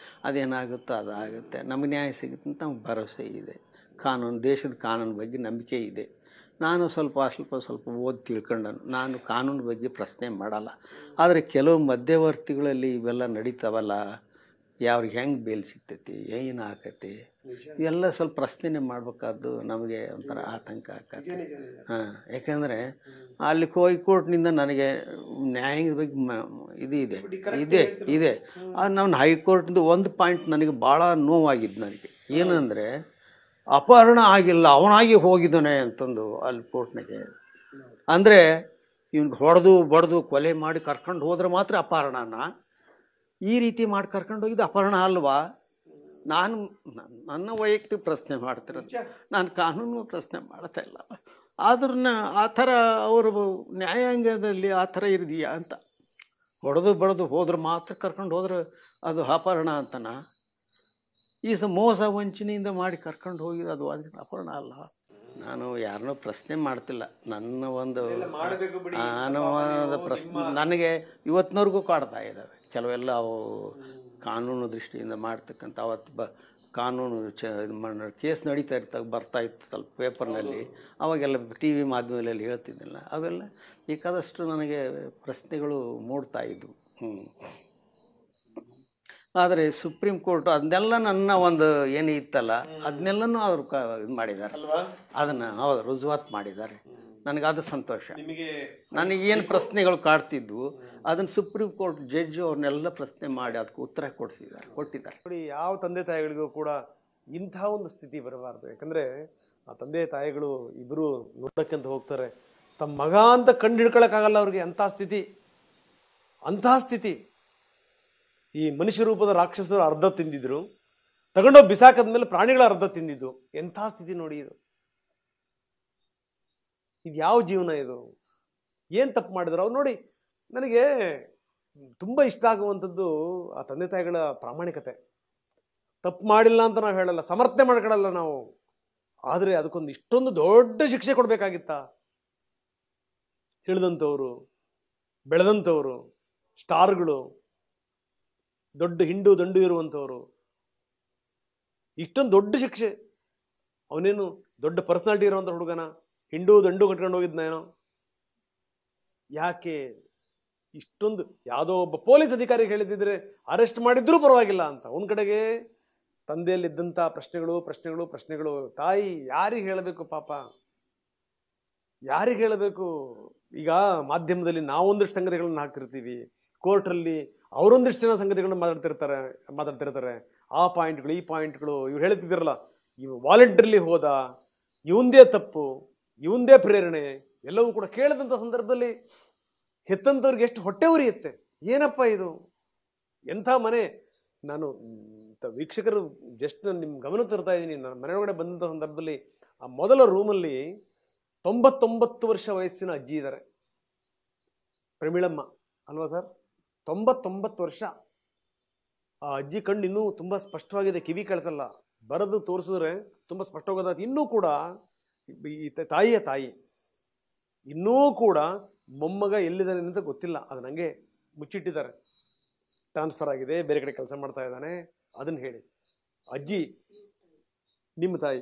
ಅದೇನಾಗುತ್ತೋ ಅದಾಗುತ್ತೆ. ನಮಗೆ ನ್ಯಾಯ ಸಿಗುತ್ತೆ ಅಂತ ನಮ್ಗೆ ಭರವಸೆ ಇದೆ. ದೇಶದ ಕಾನೂನು ಬಗ್ಗೆ ನಂಬಿಕೆ ಇದೆ. ನಾನು ಸ್ವಲ್ಪ ಓದಿ ತಿಳ್ಕೊಂಡನು. ನಾನು ಕಾನೂನು ಬಗ್ಗೆ ಪ್ರಶ್ನೆ ಮಾಡಲ್ಲ. ಆದರೆ ಕೆಲವು ಮಧ್ಯವರ್ತಿಗಳಲ್ಲಿ ಇವೆಲ್ಲ ನಡೀತಾವಲ್ಲ, ಯಾವ್ರಿಗೆ ಹೆಂಗೆ ಬೇಲ್ ಸಿಗ್ತೈತಿ, ಏನು ಆಕೈತಿ, ಇವೆಲ್ಲ ಸ್ವಲ್ಪ ಪ್ರಶ್ನೆ ಮಾಡಬೇಕಾದ್ದು ನಮಗೆ ಒಂಥರ ಆತಂಕ ಆಕತಿ. ಹಾಂ, ಯಾಕೆಂದರೆ ಅಲ್ಲಿ ಹೈಕೋರ್ಟ್ನಿಂದ ನನಗೆ ನ್ಯಾಯದ ಬಗ್ಗೆ ಇದೆ. ನಾನು ಹೈಕೋರ್ಟ್ದು ಒಂದು ಪಾಯಿಂಟ್ ನನಗೆ ಭಾಳ ನೋವಾಗಿದ್ದು. ನನಗೆ ಏನಂದರೆ ಅಪಹರಣ ಆಗಿಲ್ಲ, ಅವನಾಗಿ ಹೋಗಿದ್ದಾನೆ ಅಂತಂದು ಅಲ್ಲಿ ಕೋರ್ಟ್ನಾಗೆ. ಅಂದರೆ ಇವ್ನಿಗೆ ಹೊಡೆದು ಬಡ್ದು ಕೊಲೆ ಮಾಡಿ ಕರ್ಕೊಂಡು ಹೋದ್ರೆ ಮಾತ್ರ ಅಪಹರಣನ. ಈ ರೀತಿ ಮಾಡಿ ಕರ್ಕೊಂಡು ಹೋಗಿದ್ದು ಅಪಹರಣ ಅಲ್ವಾ? ನಾನು ನನ್ನ ವೈಯಕ್ತಿಕ ಪ್ರಶ್ನೆ ಮಾಡ್ತಿರೋದು, ನಾನು ಕಾನೂನು ಪ್ರಶ್ನೆ ಮಾಡ್ತಾ ಇಲ್ಲ. ಆದ್ರೂ ಆ ಥರ ಅವರು ನ್ಯಾಯಾಂಗದಲ್ಲಿ ಆ ಥರ ಇರಿದೆಯಾ ಅಂತ. ಹೊಡೆದು ಬಡ್ದು ಹೋದ್ರೆ ಮಾತ್ರ ಕರ್ಕೊಂಡು ಹೋದ್ರೆ ಅದು ಅಪಹರಣ ಅಂತನಾ? ಈ ಮೋಸ ವಂಚನೆಯಿಂದ ಮಾಡಿ ಕರ್ಕೊಂಡು ಹೋಗಿದ್ದು ಅದು ಅಪಹರಣ ಅಲ್ಲ. ನಾನು ಯಾರನ್ನೂ ಪ್ರಶ್ನೆ ಮಾಡ್ತಿಲ್ಲ. ನನ್ನ ಒಂದು ಪ್ರಶ್ನೆ ನನಗೆ ಇವತ್ತಿನವರೆಗೂ ಕಾಡ್ತಾ ಇದ್ದಾವೆ. ಕೆಲವೆಲ್ಲ ಅವು ಕಾನೂನು ದೃಷ್ಟಿಯಿಂದ ಮಾಡ್ತಕ್ಕಂಥ ಅವತ್ತು ಕಾನೂನು ಕೇಸ್ ನಡೀತಾ ಬರ್ತಾ ಇತ್ತು ಸ್ವಲ್ಪ ಪೇಪರ್ನಲ್ಲಿ, ಅವಾಗೆಲ್ಲ ಟಿ ವಿ ಮಾಧ್ಯಮದಲ್ಲಿ ಹೇಳ್ತಿದ್ದಿಲ್ಲ. ಅವೆಲ್ಲ ಬೇಕಾದಷ್ಟು ನನಗೆ ಪ್ರಶ್ನೆಗಳು ಮೂಡ್ತಾ ಇದ್ವು. ಆದರೆ ಸುಪ್ರೀಂ ಕೋರ್ಟ್ ಅದನ್ನೆಲ್ಲ ನನ್ನ ಒಂದು ಏನು ಇತ್ತಲ್ಲ ಅದನ್ನೆಲ್ಲನೂ ಅವರು ಇದು ಮಾಡಿದ್ದಾರೆ, ಅದನ್ನು ಹೌದು ರುಜುವಾತು ಮಾಡಿದ್ದಾರೆ. ನನಗದು ಸಂತೋಷ. ನನಗೇನು ಪ್ರಶ್ನೆಗಳು ಕಾಡ್ತಿದ್ವು ಅದನ್ನು ಸುಪ್ರೀಂ ಕೋರ್ಟ್ ಜಡ್ಜು ಅವ್ರನ್ನೆಲ್ಲ ಪ್ರಶ್ನೆ ಮಾಡಿ ಅದಕ್ಕೆ ಉತ್ತರ ಕೊಟ್ಟಿದ್ದಾರೆ. ನೋಡಿ, ಯಾವ ತಂದೆ ತಾಯಿಗಳಿಗೂ ಕೂಡ ಇಂಥ ಒಂದು ಸ್ಥಿತಿ ಬರಬಾರ್ದು. ಯಾಕಂದರೆ ಆ ತಂದೆ ತಾಯಿಗಳು ಇಬ್ಬರು ನೋಡಕ್ಕಂತ ಹೋಗ್ತಾರೆ, ತಮ್ಮ ಮಗ ಅಂತ ಕಂಡು ಹಿಡ್ಕೊಳಕ್ಕಾಗಲ್ಲ ಅವ್ರಿಗೆ. ಅಂತಹ ಸ್ಥಿತಿ. ಈ ಮನುಷ್ಯ ರೂಪದ ರಾಕ್ಷಸರು ಅರ್ಧ ತಿಂದಿದ್ರು, ತಗೊಂಡೋಗಿ ಬಿಸಾಕದ್ಮೇಲೆ ಪ್ರಾಣಿಗಳ ಅರ್ಧ ತಿಂದಿದ್ದು. ಎಂಥ ಸ್ಥಿತಿ ನೋಡಿ ಇದು. ಯಾವ ಜೀವನ ಇದು? ಏನು ತಪ್ಪು ಮಾಡಿದ್ರು ಅವ್ರು? ನೋಡಿ, ನನಗೆ ತುಂಬ ಇಷ್ಟ ಆಗುವಂಥದ್ದು ಆ ತಂದೆ ತಾಯಿಗಳ ಪ್ರಾಮಾಣಿಕತೆ. ತಪ್ಪು ಮಾಡಿಲ್ಲ ಅಂತ ನಾವು ಹೇಳಲ್ಲ, ಸಮರ್ಥನೆ ಮಾಡ್ಕೊಳ್ಳಲ್ಲ ನಾವು. ಆದರೆ ಅದಕ್ಕೊಂದು ಇಷ್ಟೊಂದು ದೊಡ್ಡ ಶಿಕ್ಷೆ ಕೊಡಬೇಕಾಗಿತ್ತ? ತಿಳಿದಂಥವ್ರು, ಬೆಳೆದಂಥವ್ರು, ಸ್ಟಾರ್ಗಳು, ದೊಡ್ಡ ಹಿಂಡು ದಂಡು ಇರುವಂಥವ್ರು, ಇಷ್ಟೊಂದು ದೊಡ್ಡ ಶಿಕ್ಷೆ. ಅವನೇನು ದೊಡ್ಡ ಪರ್ಸನಾಲಿಟಿ ಇರುವಂಥ ಹುಡುಗನ? ಹಿಂಡು ದಂಡು ಕಟ್ಕೊಂಡು ಹೋಗಿದ್ನೇನೋ? ಯಾಕೆ ಇಷ್ಟೊಂದು? ಯಾವುದೋ ಒಬ್ಬ ಪೊಲೀಸ್ ಅಧಿಕಾರಿ ಹೇಳಿದ್ರೆ ಅರೆಸ್ಟ್ ಮಾಡಿದ್ರೂ ಪರವಾಗಿಲ್ಲ ಅಂತ. ಒಂದ್ ಕಡೆಗೆ ತಂದೆಯಲ್ಲಿದ್ದಂಥ ಪ್ರಶ್ನೆಗಳು. ತಾಯಿ ಯಾರಿಗೆ ಹೇಳಬೇಕು ಪಾಪ? ಯಾರಿಗೆ ಹೇಳಬೇಕು? ಈಗ ಮಾಧ್ಯಮದಲ್ಲಿ ನಾವೊಂದಿಷ್ಟು ಸಂಗತಿಗಳನ್ನ ಹಾಕ್ತಿರ್ತೀವಿ, ಕೋರ್ಟಲ್ಲಿ ಅವರೊಂದಿಷ್ಟು ಜನ ಸಂಗತಿಗಳನ್ನ ಮಾತಾಡ್ತಿರ್ತಾರೆ. ಆ ಪಾಯಿಂಟ್ಗಳು, ಈ ಪಾಯಿಂಟ್ಗಳು. ಇವ್ರು ಹೇಳ್ತಿದ್ದೀರಲ್ಲ, ಇವ್ ವಾಲಂಟ್ರಿಲಿ ಹೋದ, ಇವಂದೇ ತಪ್ಪು, ಇವಂದೇ ಪ್ರೇರಣೆ, ಎಲ್ಲವೂ ಕೂಡ ಕೇಳಿದಂಥ ಸಂದರ್ಭದಲ್ಲಿ ಹೆತ್ತಂಥವ್ರಿಗೆ ಎಷ್ಟು ಹೊಟ್ಟೆ ಉರಿಯುತ್ತೆ. ಏನಪ್ಪ ಇದು? ಎಂಥ ಮನೆ! ನಾನು ವೀಕ್ಷಕರು ಜಸ್ಟ್ ನಿಮ್ಮ ಗಮನ ತರ್ತಾ ಇದ್ದೀನಿ. ನಾನು ಮನೆಯೊಳಗಡೆ ಬಂದಂಥ ಸಂದರ್ಭದಲ್ಲಿ ಆ ಮೊದಲ ರೂಮಲ್ಲಿ 99 ವರ್ಷ ವಯಸ್ಸಿನ ಅಜ್ಜಿ ಇದ್ದಾರೆ, ಪ್ರಮೀಳಮ್ಮ ಅಲ್ವಾ ಸರ್? 99 ವರ್ಷ. ಆ ಅಜ್ಜಿ ಕಣ್ಣು ಇನ್ನೂ ತುಂಬ ಸ್ಪಷ್ಟವಾಗಿದೆ, ಕಿವಿ ಕೇಳಿಸಲ್ಲ. ಬರೆದು ತೋರಿಸಿದ್ರೆ ತುಂಬ ಸ್ಪಷ್ಟವಾಗೋದ. ಇನ್ನೂ ಕೂಡ ಈ ತಾಯಿಯ ತಾಯಿ ಇನ್ನೂ ಕೂಡ ಮೊಮ್ಮಗ ಎಲ್ಲಿದ್ದಾನೆ ಅಂತ ಗೊತ್ತಿಲ್ಲ. ಅದು ನನಗೆ ಮುಚ್ಚಿಟ್ಟಿದ್ದಾರೆ. ಟ್ರಾನ್ಸ್ಫರ್ ಆಗಿದೆ, ಬೇರೆ ಕಡೆ ಕೆಲಸ ಮಾಡ್ತಾ ಇದ್ದಾನೆ, ಅದನ್ನು ಹೇಳಿ. ಅಜ್ಜಿ ನಿಮ್ಮ ತಾಯಿ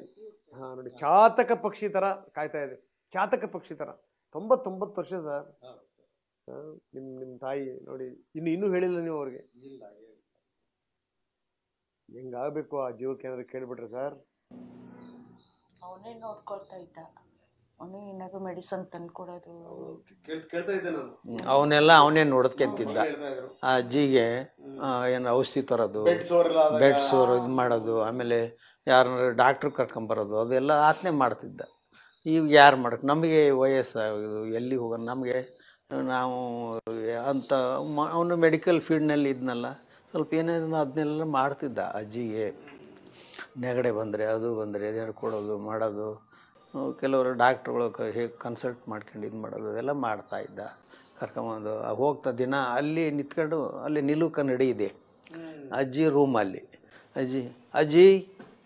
ನೋಡಿ, ಚಾತಕ ಪಕ್ಷಿ ತರ ಕಾಯ್ತಾ ಇದೆ. ಚಾತಕ ಪಕ್ಷಿ ತರ 99 ವರ್ಷ ಸರ್. ನಿಮ್ಮ ತಾಯಿ ನೋಡಿ, ಇನ್ನೂ ಹೇಳಿಲ್ಲ ನೀವು ಅವ್ರಿಗೆ. ಹೆಂಗಾಗಬೇಕು ಆ ಜೀವಕ್ಕೆ ಏನಾದ್ರು ಕೇಳ್ಬಿಟ್ರೆ ಸರ್? ಅವನೇ ನೋಡ್ಕೊಳ್ತಾ ಇದ್ದ, ಅವನೇ ಏನಾದ್ರು ಮೆಡಿಸನ್ ತಂದು ಕೊಡೋದು. ಕೇಳ್ತಾ ಇದ್ದೆ ನಾನು. ಅವನೇ ನೋಡ್ಕೊಂತಿದ್ದ. ಆ ಅಜ್ಜಿಗೆ ಏನು ಔಷಧಿ ತರೋದು, ಬೆಡ್ ಸೋರು ಇದು ಮಾಡೋದು, ಆಮೇಲೆ ಯಾರನ್ನ ಡಾಕ್ಟ್ರ್ ಕರ್ಕೊಂಬರೋದು, ಅದೆಲ್ಲ ಆತನೇ ಮಾಡ್ತಿದ್ದ. ಈಗ ಯಾರು ಮಾಡಕ್ಕೆ ನಮಗೆ ವಯಸ್ಸಾಗೋದು ಎಲ್ಲಿ ಹೋಗೋಣ ನಮಗೆ ನಾವು ಅಂತ ಅವನು ಮೆಡಿಕಲ್ ಫೀಲ್ಡ್ನಲ್ಲಿ ಇದ್ನಲ್ಲ ಸ್ವಲ್ಪ ಏನೇನು ಅದನ್ನೆಲ್ಲ ಮಾಡ್ತಿದ್ದ ಅಜ್ಜಿಗೆ ನೆಗಡೆ ಬಂದರೆ ಅದು ಬಂದರೆ ಎದೆ ಕೊಡೋದು ಮಾಡೋದು ಕೆಲವರು ಡಾಕ್ಟ್ರುಗಳು ಹೇಗೆ ಕನ್ಸಲ್ಟ್ ಮಾಡ್ಕೊಂಡು ಇದು ಮಾಡೋದು ಅದೆಲ್ಲ ಮಾಡ್ತಾಯಿದ್ದ ಕರ್ಕೊಂಬಂದು ಹೋಗ್ತಾ ದಿನ ಅಲ್ಲಿ ನಿಂತ್ಕೊಂಡು ಅಲ್ಲಿ ನಿಲುವು ಕನ್ನಡಿ ಇದೆ ಅಜ್ಜಿ ರೂಮಲ್ಲಿ ಅಜ್ಜಿ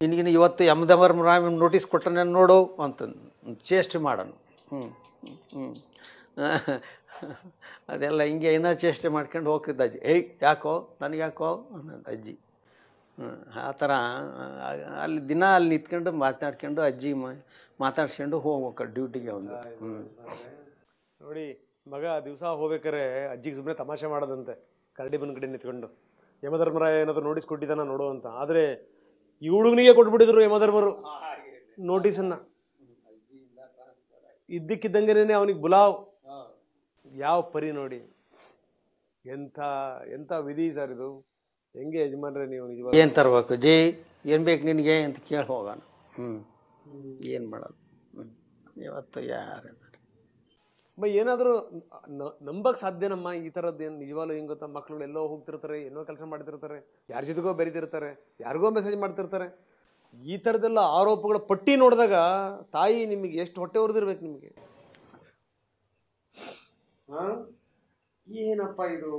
ನಿನಗಿನ ಇವತ್ತು ಯಮಧರ್ಮರಾಮ ನೋಟಿಸ್ ಕೊಟ್ಟನೆ ನೋಡು ಅಂತ ಚೇಷ್ಟೆ ಮಾಡೋನು ಅದೆಲ್ಲ ಹಿಂಗೆ ಏನೋ ಚೇಷ್ಟೆ ಮಾಡ್ಕೊಂಡು ಹೋಗ್ತಿದ್ದ ಅಜ್ಜಿ ಯಾಕೋ ನನಗೆ ಯಾಕೋ ಅನ್ನೋದು ಅಜ್ಜಿ ಆ ಥರ ಅಲ್ಲಿ ದಿನ ಅಲ್ಲಿ ನಿಂತ್ಕೊಂಡು ಮಾತಾಡ್ಕೊಂಡು ಅಜ್ಜಿ ಮಾತಾಡ್ಸ್ಕೊಂಡು ಹೋಗ್ಬೇಕು ಡ್ಯೂಟಿಗೆ ಒಂದು ನೋಡಿ ಮಗ ದಿವಸ ಹೋಗ್ಬೇಕಾರೆ ಅಜ್ಜಿಗೆ ಸುಮ್ಮನೆ ತಮಾಷೆ ಮಾಡೋದಂತೆ ಕರಡಿ ಬಂದ ಕಡೆ ನಿಂತ್ಕೊಂಡು ಯಮಧರ್ಮರಾಯ ಏನಾದ್ರು ನೋಟಿಸ್ ಕೊಟ್ಟಿದ್ದಾನ ನೋಡು ಅಂತ. ಆದರೆ ಈ ಹುಡುಗನಿಗೆ ಕೊಟ್ಬಿಟ್ಟಿದ್ರು ಯಮಧರ್ಮರು ನೋಟಿಸನ್ನ. ಇದ್ದಕ್ಕಿದ್ದಂಗೆನೇ ಅವನಿಗೆ ಬುಲಾವ್. ಯಾವ ಪರಿ ನೋಡಿ, ಎಂಥ ಎಂಥ ವಿಧಿ ಸರ್ ಇದು. ಹೆಂಗೆ ಯಜಮಾನ್ರೆ ನೀವು ನಿಜವಾಗ ಏನು ತರಬೇಕು ಜೈ ಏನು ಬೇಕು ನಿನಗೆ ಅಂತ ಕೇಳಿ ಹೋಗೋಣ. ಏನು ಮಾಡೋದು ಇವತ್ತು ಯಾರು ಏನಾದರೂ ನಂಬಕ್ ಸಾಧ್ಯನಮ್ಮ ಈ ಥರದ್ದು? ಏನು ನಿಜವಾಗ್ಲೂ ಹೆಂಗೆ ಗೊತ್ತಾ, ಮಕ್ಳುಗಳು ಎಲ್ಲೋ ಹೋಗ್ತಿರ್ತಾರೆ, ಏನೋ ಕೆಲಸ ಮಾಡ್ತಿರ್ತಾರೆ, ಯಾರ ಜೊತೆಗೋ ಬೆರೀತಿರ್ತಾರೆ, ಯಾರಿಗೋ ಮೆಸೇಜ್ ಮಾಡ್ತಿರ್ತಾರೆ. ಈ ಥರದ್ದೆಲ್ಲ ಆರೋಪಗಳ ಪಟ್ಟಿ ನೋಡಿದಾಗ ತಾಯಿ ನಿಮಗೆ ಎಷ್ಟು ಹೊಟ್ಟೆ ಹೊರದಿರ್ಬೇಕು ನಿಮಗೆ. ಏನಪ್ಪ ಇದು?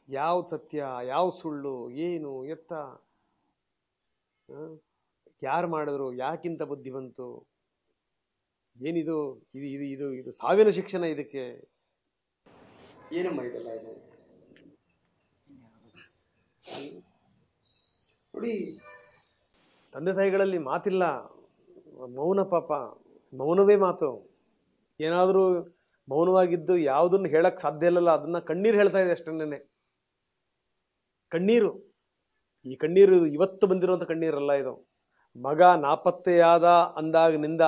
ಯಾವ್ದು ಸತ್ಯ, ಯಾವ ಸುಳ್ಳು, ಏನು ಎತ್ತ, ಯಾರು ಮಾಡಿದ್ರು, ಯಾಕಿಂತ ಬುದ್ಧಿ ಬಂತು, ಏನಿದು? ಇದು ಇದು ಇದು ಇದು ಸಾವಿನ ಶಿಕ್ಷಣ ಇದಕ್ಕೆ. ಏನಮ್ಮ ಇದೆಲ್ಲ ಇದು? ನೋಡಿ, ತಂದೆ ತಾಯಿಗಳಲ್ಲಿ ಮಾತಿಲ್ಲ, ಮೌನ. ಪಾಪ ಮೌನವೇ ಮಾತು. ಏನಾದರೂ ಮೌನವಾಗಿದ್ದು ಯಾವುದನ್ನು ಹೇಳಕ್ ಸಾಧ್ಯ ಇಲ್ಲಲ್ಲ, ಅದನ್ನ ಕಣ್ಣೀರು ಹೇಳ್ತಾ ಇದೆ ಅಷ್ಟನ್ನೇ. ಕಣ್ಣೀರು. ಈ ಕಣ್ಣೀರು ಇವತ್ತು ಬಂದಿರುವಂಥ ಕಣ್ಣೀರಲ್ಲ ಇದು. ಮಗ ನಾಪತ್ತೆಯಾದ ಅಂದಾಗಿನಿಂದ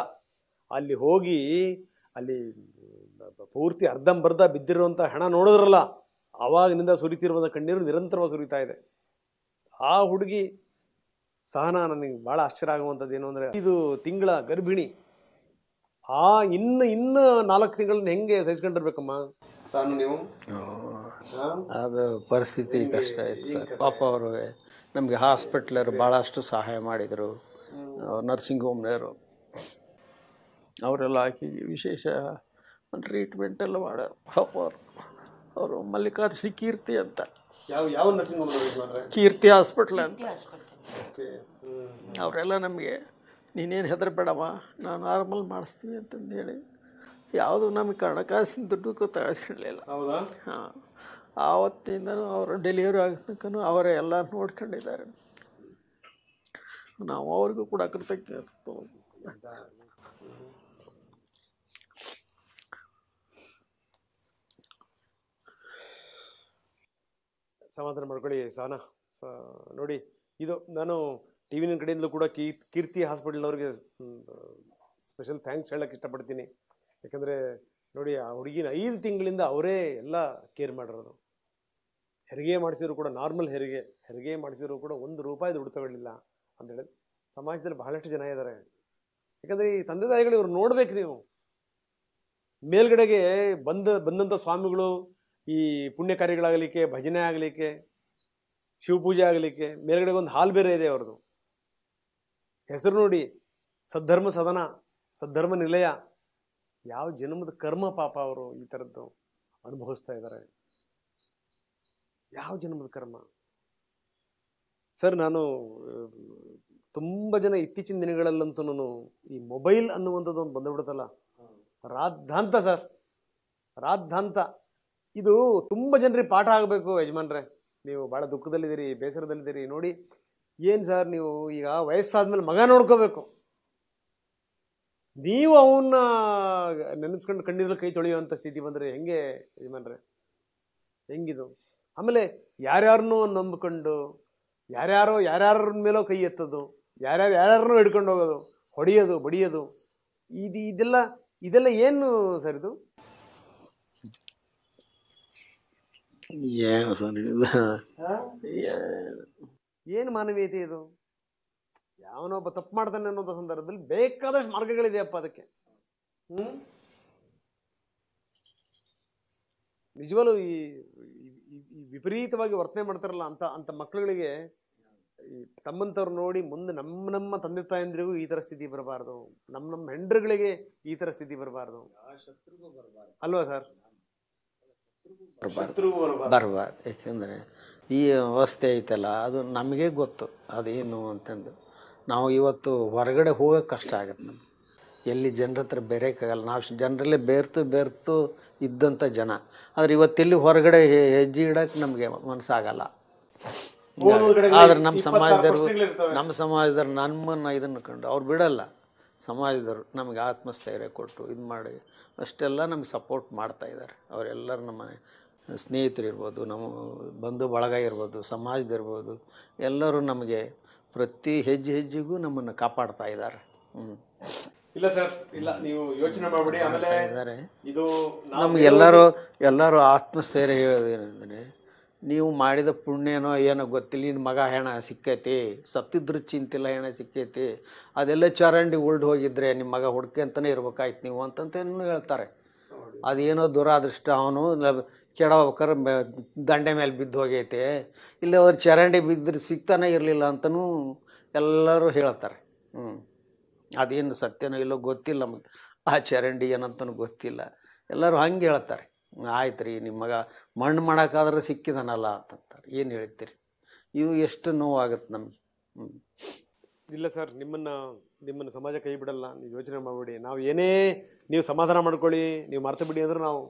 ಅಲ್ಲಿ ಹೋಗಿ ಅಲ್ಲಿ ಪೂರ್ತಿ ಅರ್ಧಂಬರ್ಧ ಬಿದ್ದಿರುವಂಥ ಹಣ ನೋಡಿದ್ರಲ್ಲ, ಆವಾಗಿನಿಂದ ಸುರಿತಿರುವಂಥ ಕಣ್ಣೀರು ನಿರಂತರವಾಗಿ ಸುರಿತಾ ಇದೆ. ಆ ಹುಡುಗಿ ಸಹನಾ ನನಗೆ ಭಾಳ ಆಶ್ಚರ್ಯ ಆಗುವಂಥದ್ದು ಏನು ಅಂದರೆ, 5 ತಿಂಗಳ ಗರ್ಭಿಣಿ. ಇನ್ನು 4 ತಿಂಗಳನ್ನ ಹೆಂಗೆ ಸಹಿಸ್ಕೊಂಡಿರ್ಬೇಕಮ್ಮ ಸಹನಾ ನೀವು? ಅದು ಪರಿಸ್ಥಿತಿ ಕಷ್ಟ ಆಯ್ತು ಸರ್. ಪಾಪ ಅವರು ನಮಗೆ ಹಾಸ್ಪಿಟ್ಲರು ಭಾಳಷ್ಟು ಸಹಾಯ ಮಾಡಿದರು. ನರ್ಸಿಂಗ್ ಹೋಮ್ನವರು ಅವರೆಲ್ಲ ಆಕೆಗೆ ವಿಶೇಷ ಟ್ರೀಟ್ಮೆಂಟ್ ಎಲ್ಲ ಮಾಡ್ಯಾರ. ಪಾಪ ಅವರು ಮಲ್ಲಿಕಾರ್ಜುನ ಕೀರ್ತಿ ಅಂತ, ಯಾವ ನರ್ಸಿಂಗ್ ಹೋಮ್? ಕೀರ್ತಿ ಹಾಸ್ಪಿಟ್ಲ್ ಅಂತ. ಅವರೆಲ್ಲ ನಮಗೆ ನೀನೇನು ಹೆದರಬೇಡಮ್ಮ, ನಾವು ನಾರ್ಮಲ್ ಮಾಡಿಸ್ತೀವಿ ಅಂತಂದು ಹೇಳಿ ಯಾವುದು ನಮಗೆ ಹಣಕಾಸಿನ ದುಡ್ಡು ತಳಿಸ್ಕೊಳ್ಳಲಿಲ್ಲ. ಹೌದಾ? ಹಾಂ, ಆವತ್ತಿಂದನೂ ಅವರು ಡೆಲಿವರಿ ಆಗತನಕ ಅವರೇ ಎಲ್ಲ ನೋಡ್ಕೊಂಡಿದ್ದಾರೆ. ನಾವು ಅವ್ರಿಗೂ ಕೂಡ ಕೃತಜ್ಞತೆ. ಸಮಾಧಾನ ಮಾಡ್ಕೊಳ್ಳಿ ಸಹನಾ. ನೋಡಿ, ಇದು ನಾನು ಟಿ ವಿನ ಕಡೆಯಿಂದಲೂ ಕೂಡ ಕೀರ್ತಿ ಹಾಸ್ಪಿಟಲ್ನವ್ರಿಗೆ ಸ್ಪೆಷಲ್ ಥ್ಯಾಂಕ್ಸ್ ಹೇಳಕ್ಕೆ ಇಷ್ಟಪಡ್ತೀನಿ. ಯಾಕಂದರೆ ನೋಡಿ, ಆ ಹುಡುಗಿನ 5 ತಿಂಗಳಿಂದ ಅವರೇ ಎಲ್ಲ ಕೇರ್ ಮಾಡಿರೋದು. ಹೆರಿಗೆ ಮಾಡಿಸಿದ್ರು ಕೂಡ, ನಾರ್ಮಲ್ ಹೆರಿಗೆ ಮಾಡಿಸಿದ್ರು ಕೂಡ ₹1 ದುಡ್ಡು ತಗೊಳ್ಳಿಲ್ಲ ಅಂತೇಳಿ ಸಮಾಜದಲ್ಲಿ ಬಹಳಷ್ಟು ಜನ ಇದ್ದಾರೆ. ಯಾಕಂದರೆ ಈ ತಂದೆ ತಾಯಿಗಳು ಇವ್ರು ನೋಡ್ಬೇಕು. ನೀವು ಮೇಲ್ಗಡೆಗೆ ಬಂದಂಥ ಸ್ವಾಮಿಗಳು ಈ ಪುಣ್ಯ ಕಾರ್ಯಗಳಾಗಲಿಕ್ಕೆ, ಭಜನೆ ಆಗಲಿಕ್ಕೆ, ಶಿವಪೂಜೆ ಆಗಲಿಕ್ಕೆ ಮೇಲ್ಗಡೆಗೆ ಒಂದು ಹಾಲ್ ಬೇರೆ ಇದೆ ಅವ್ರದ್ದು. ಹೆಸರು ನೋಡಿ, ಸದ್ಧರ್ಮ ಸದನ, ಸದ್ಧರ್ಮ ನಿಲಯ. ಯಾವ ಜನ್ಮದ ಕರ್ಮ ಪಾಪ ಅವರು ಈ ಥರದ್ದು ಅನುಭವಿಸ್ತಾ ಇದ್ದಾರೆ. ಯಾವ ಜನ್ಮದ ಕರ್ಮ ಸರ್. ನಾನು ತುಂಬ ಜನ ಇತ್ತೀಚಿನ ದಿನಗಳಲ್ಲಂತೂ ಈ ಮೊಬೈಲ್ ಅನ್ನುವಂಥದ್ದು ಒಂದು ಬಂದುಬಿಡುತ್ತಲ್ಲ, ರಾದ್ಧಾಂತ ಸರ್, ರಾದ್ಧಾಂತ. ಇದು ತುಂಬ ಜನರಿಗೆ ಪಾಠ ಆಗಬೇಕು ಯಜಮಾನ್ರೆ. ನೀವು ಭಾಳ ದುಃಖದಲ್ಲಿದ್ದೀರಿ, ಬೇಸರದಲ್ಲಿದ್ದೀರಿ. ನೋಡಿ, ಏನು ಸರ್, ನೀವು ಈಗ ವಯಸ್ಸಾದ್ಮೇಲೆ ಮಗ ನೋಡ್ಕೋಬೇಕು. ನೀವು ಅವನ್ನ ನೆನೆಸ್ಕೊಂಡು ಕಣ್ಣೀರಲ್ಲಿ ಕೈ ತೊಳೆಯುವಂಥ ಸ್ಥಿತಿ ಬಂದರೆ ಹೆಂಗೆ ಯಜಮಾನ್ರೆ? ಹೆಂಗಿದು? ಆಮೇಲೆ ಯಾರ್ಯಾರನ್ನೂ ನಂಬಿಕೊಂಡು ಯಾರ್ಯಾರ ಮೇಲೋ ಕೈ ಎತ್ತೋದು, ಯಾರ್ಯಾರನ್ನೂ ಹಿಡ್ಕೊಂಡು ಹೋಗೋದು, ಹೊಡೆಯೋದು, ಬಡಿಯೋದು, ಇದೆಲ್ಲ ಏನು ಸರ್ ಇದು? ಏನು ಸರ್ ಇದು? ಏನು ಮಾನವೀಯತೆ ಇದು? ಯಾವನೊಬ್ಬ ತಪ್ಪು ಮಾಡ್ತಾನೆ ಅನ್ನೋದು ಸಂದರ್ಭದಲ್ಲಿ ಬೇಕಾದಷ್ಟು ಮಾರ್ಗಗಳಿದೆಯಪ್ಪ ಅದಕ್ಕೆ. ನಿಜವಾಗ್ಲೂ ಈ ಈ ವಿಪರೀತವಾಗಿ ವರ್ತನೆ ಮಾಡ್ತಾರಲ್ಲ ಅಂತ ಅಂತ ಮಕ್ಕಳುಗಳಿಗೆ ಈ ತಮ್ಮಂತವ್ರು ನೋಡಿ ಮುಂದೆ ನಮ್ಮ ತಂದೆ ತಾಯಂದ್ರಿಗೂ ಈ ತರ ಸ್ಥಿತಿ ಬರಬಾರ್ದು, ನಮ್ಮ ಹೆಂಡ್ರುಗಳಿಗೆ ಈ ತರ ಸ್ಥಿತಿ ಬರಬಾರ್ದು ಅಲ್ವಾ ಸರ್? ಬರಬಾರ್ದು. ಏಕೆಂದರೆ ಈ ಅವಸ್ಥೆ ಐತಲ್ಲ ಅದು ನಮಗೆ ಗೊತ್ತು ಅದೇನು ಅಂತಂದು. ನಾವು ಇವತ್ತು ಹೊರಗಡೆ ಹೋಗೋಕೆ ಕಷ್ಟ ಆಗುತ್ತೆ ನಮ್ಗೆ, ಎಲ್ಲಿ ಜನರ ಹತ್ರ ಬೇರೆಕ್ಕಾಗಲ್ಲ. ನಾವು ಜನರಲ್ಲೇ ಬೇರ್ತು ಇದ್ದಂಥ ಜನ, ಆದರೆ ಇವತ್ತೆಲ್ಲಿ ಹೊರಗಡೆ ಹೆಜ್ಜೆ ಇಡೋಕೆ ನಮಗೆ ಮನಸ್ಸಾಗಲ್ಲ. ಆದ್ರೆ ನಮ್ಮ ಸಮಾಜದವ್ರು ನಮ್ಮನ್ನು ಇದನ್ನು ಕಂಡು ಅವ್ರು ಬಿಡಲ್ಲ. ಸಮಾಜದವರು ನಮಗೆ ಆತ್ಮಸ್ಥೈರ್ಯ ಕೊಟ್ಟು ಇದು ಮಾಡಿ ಅಷ್ಟೆಲ್ಲ ನಮ್ಗೆ ಸಪೋರ್ಟ್ ಮಾಡ್ತಾಯಿದ್ದಾರೆ. ಅವರೆಲ್ಲರೂ ನಮ್ಮ ಸ್ನೇಹಿತರಿರ್ಬೋದು, ನಮ್ಮ ಬಂಧು ಬಳಗ ಇರ್ಬೋದು, ಸಮಾಜದಿರ್ಬೋದು, ಎಲ್ಲರೂ ನಮಗೆ ಪ್ರತಿ ಹೆಜ್ಜೆಗೂ ನಮ್ಮನ್ನು ಕಾಪಾಡ್ತಾ ಇದ್ದಾರೆ. ಇಲ್ಲ ಸರ್, ಇಲ್ಲ ನೀವು ಯೋಚನೆ ಮಾಡಬೇಡಿ. ಆಮೇಲೆ ಇದು ನಮ್ಗೆ ಎಲ್ಲರೂ ಆತ್ಮಸ್ಥೈರ್ಯ ಹೇಳೋದೇನೆಂದರೆ, ನೀವು ಮಾಡಿದ ಪುಣ್ಯನೋ ಏನೋ ಗೊತ್ತಿಲ್ಲ, ನಿನ್ನ ಮಗ ಹೆಣ ಸಿಕ್ಕೈತಿ, ಸತ್ತಿದ್ರು ಚಿಂತಿಲ್ಲ, ಹೆಣ ಸಿಕ್ಕೈತಿ, ಅದೆಲ್ಲ ಚರಂಡಿ ಉಳ್ದು ಹೋಗಿದ್ರೆ ನಿಮ್ಮ ಮಗ ಹುಡ್ಕೊಂತಲೇ ಇರ್ಬೇಕಾಯ್ತು ನೀವು ಅಂತಂತೇನು ಹೇಳ್ತಾರೆ. ಅದೇನೋ ದುರಾದೃಷ್ಟ, ಅವನು ಕೆಡಬೇಕಾದ್ರೆ ದಂಡೆ ಮೇಲೆ ಬಿದ್ದು ಹೋಗೈತೆ, ಇಲ್ಲ ಅವ್ರು ಚರಂಡಿ ಬಿದ್ದರೆ ಸಿಗ್ತಾನೆ ಇರಲಿಲ್ಲ ಅಂತಲೂ ಎಲ್ಲರೂ ಹೇಳ್ತಾರೆ. ಅದೇನು ಸತ್ಯನೋ ಇಲ್ಲೋ ಗೊತ್ತಿಲ್ಲ ನಮಗೆ, ಆ ಚರಂಡಿ ಏನಂತನೂ ಗೊತ್ತಿಲ್ಲ, ಎಲ್ಲರೂ ಹಂಗೆ ಹೇಳ್ತಾರೆ. ಆಯ್ತು ರೀ, ನಿಮ್ಮ ಮಗ ಮಣ್ಣು ಮಾಡೋಕ್ಕಾದ್ರೆ ಸಿಕ್ಕಿದಾನಲ್ಲ ಅಂತಂತಾರೆ. ಏನು ಹೇಳ್ತೀರಿ? ಇವು ಎಷ್ಟು ನೋವಾಗುತ್ತೆ ನಮಗೆ. ಇಲ್ಲ ಸರ್, ನಿಮ್ಮನ್ನು ಸಮಾಜ ಕೈ ಬಿಡಲ್ಲ, ನೀವು ಯೋಚನೆ ಮಾಡಬೇಡಿ. ನಾವು ಏನೇ ನೀವು ಸಮಾಧಾನ ಮಾಡ್ಕೊಳ್ಳಿ, ನೀವು ಮರ್ತು ಬಿಡಿ ಅಂದ್ರೆ ನಾವು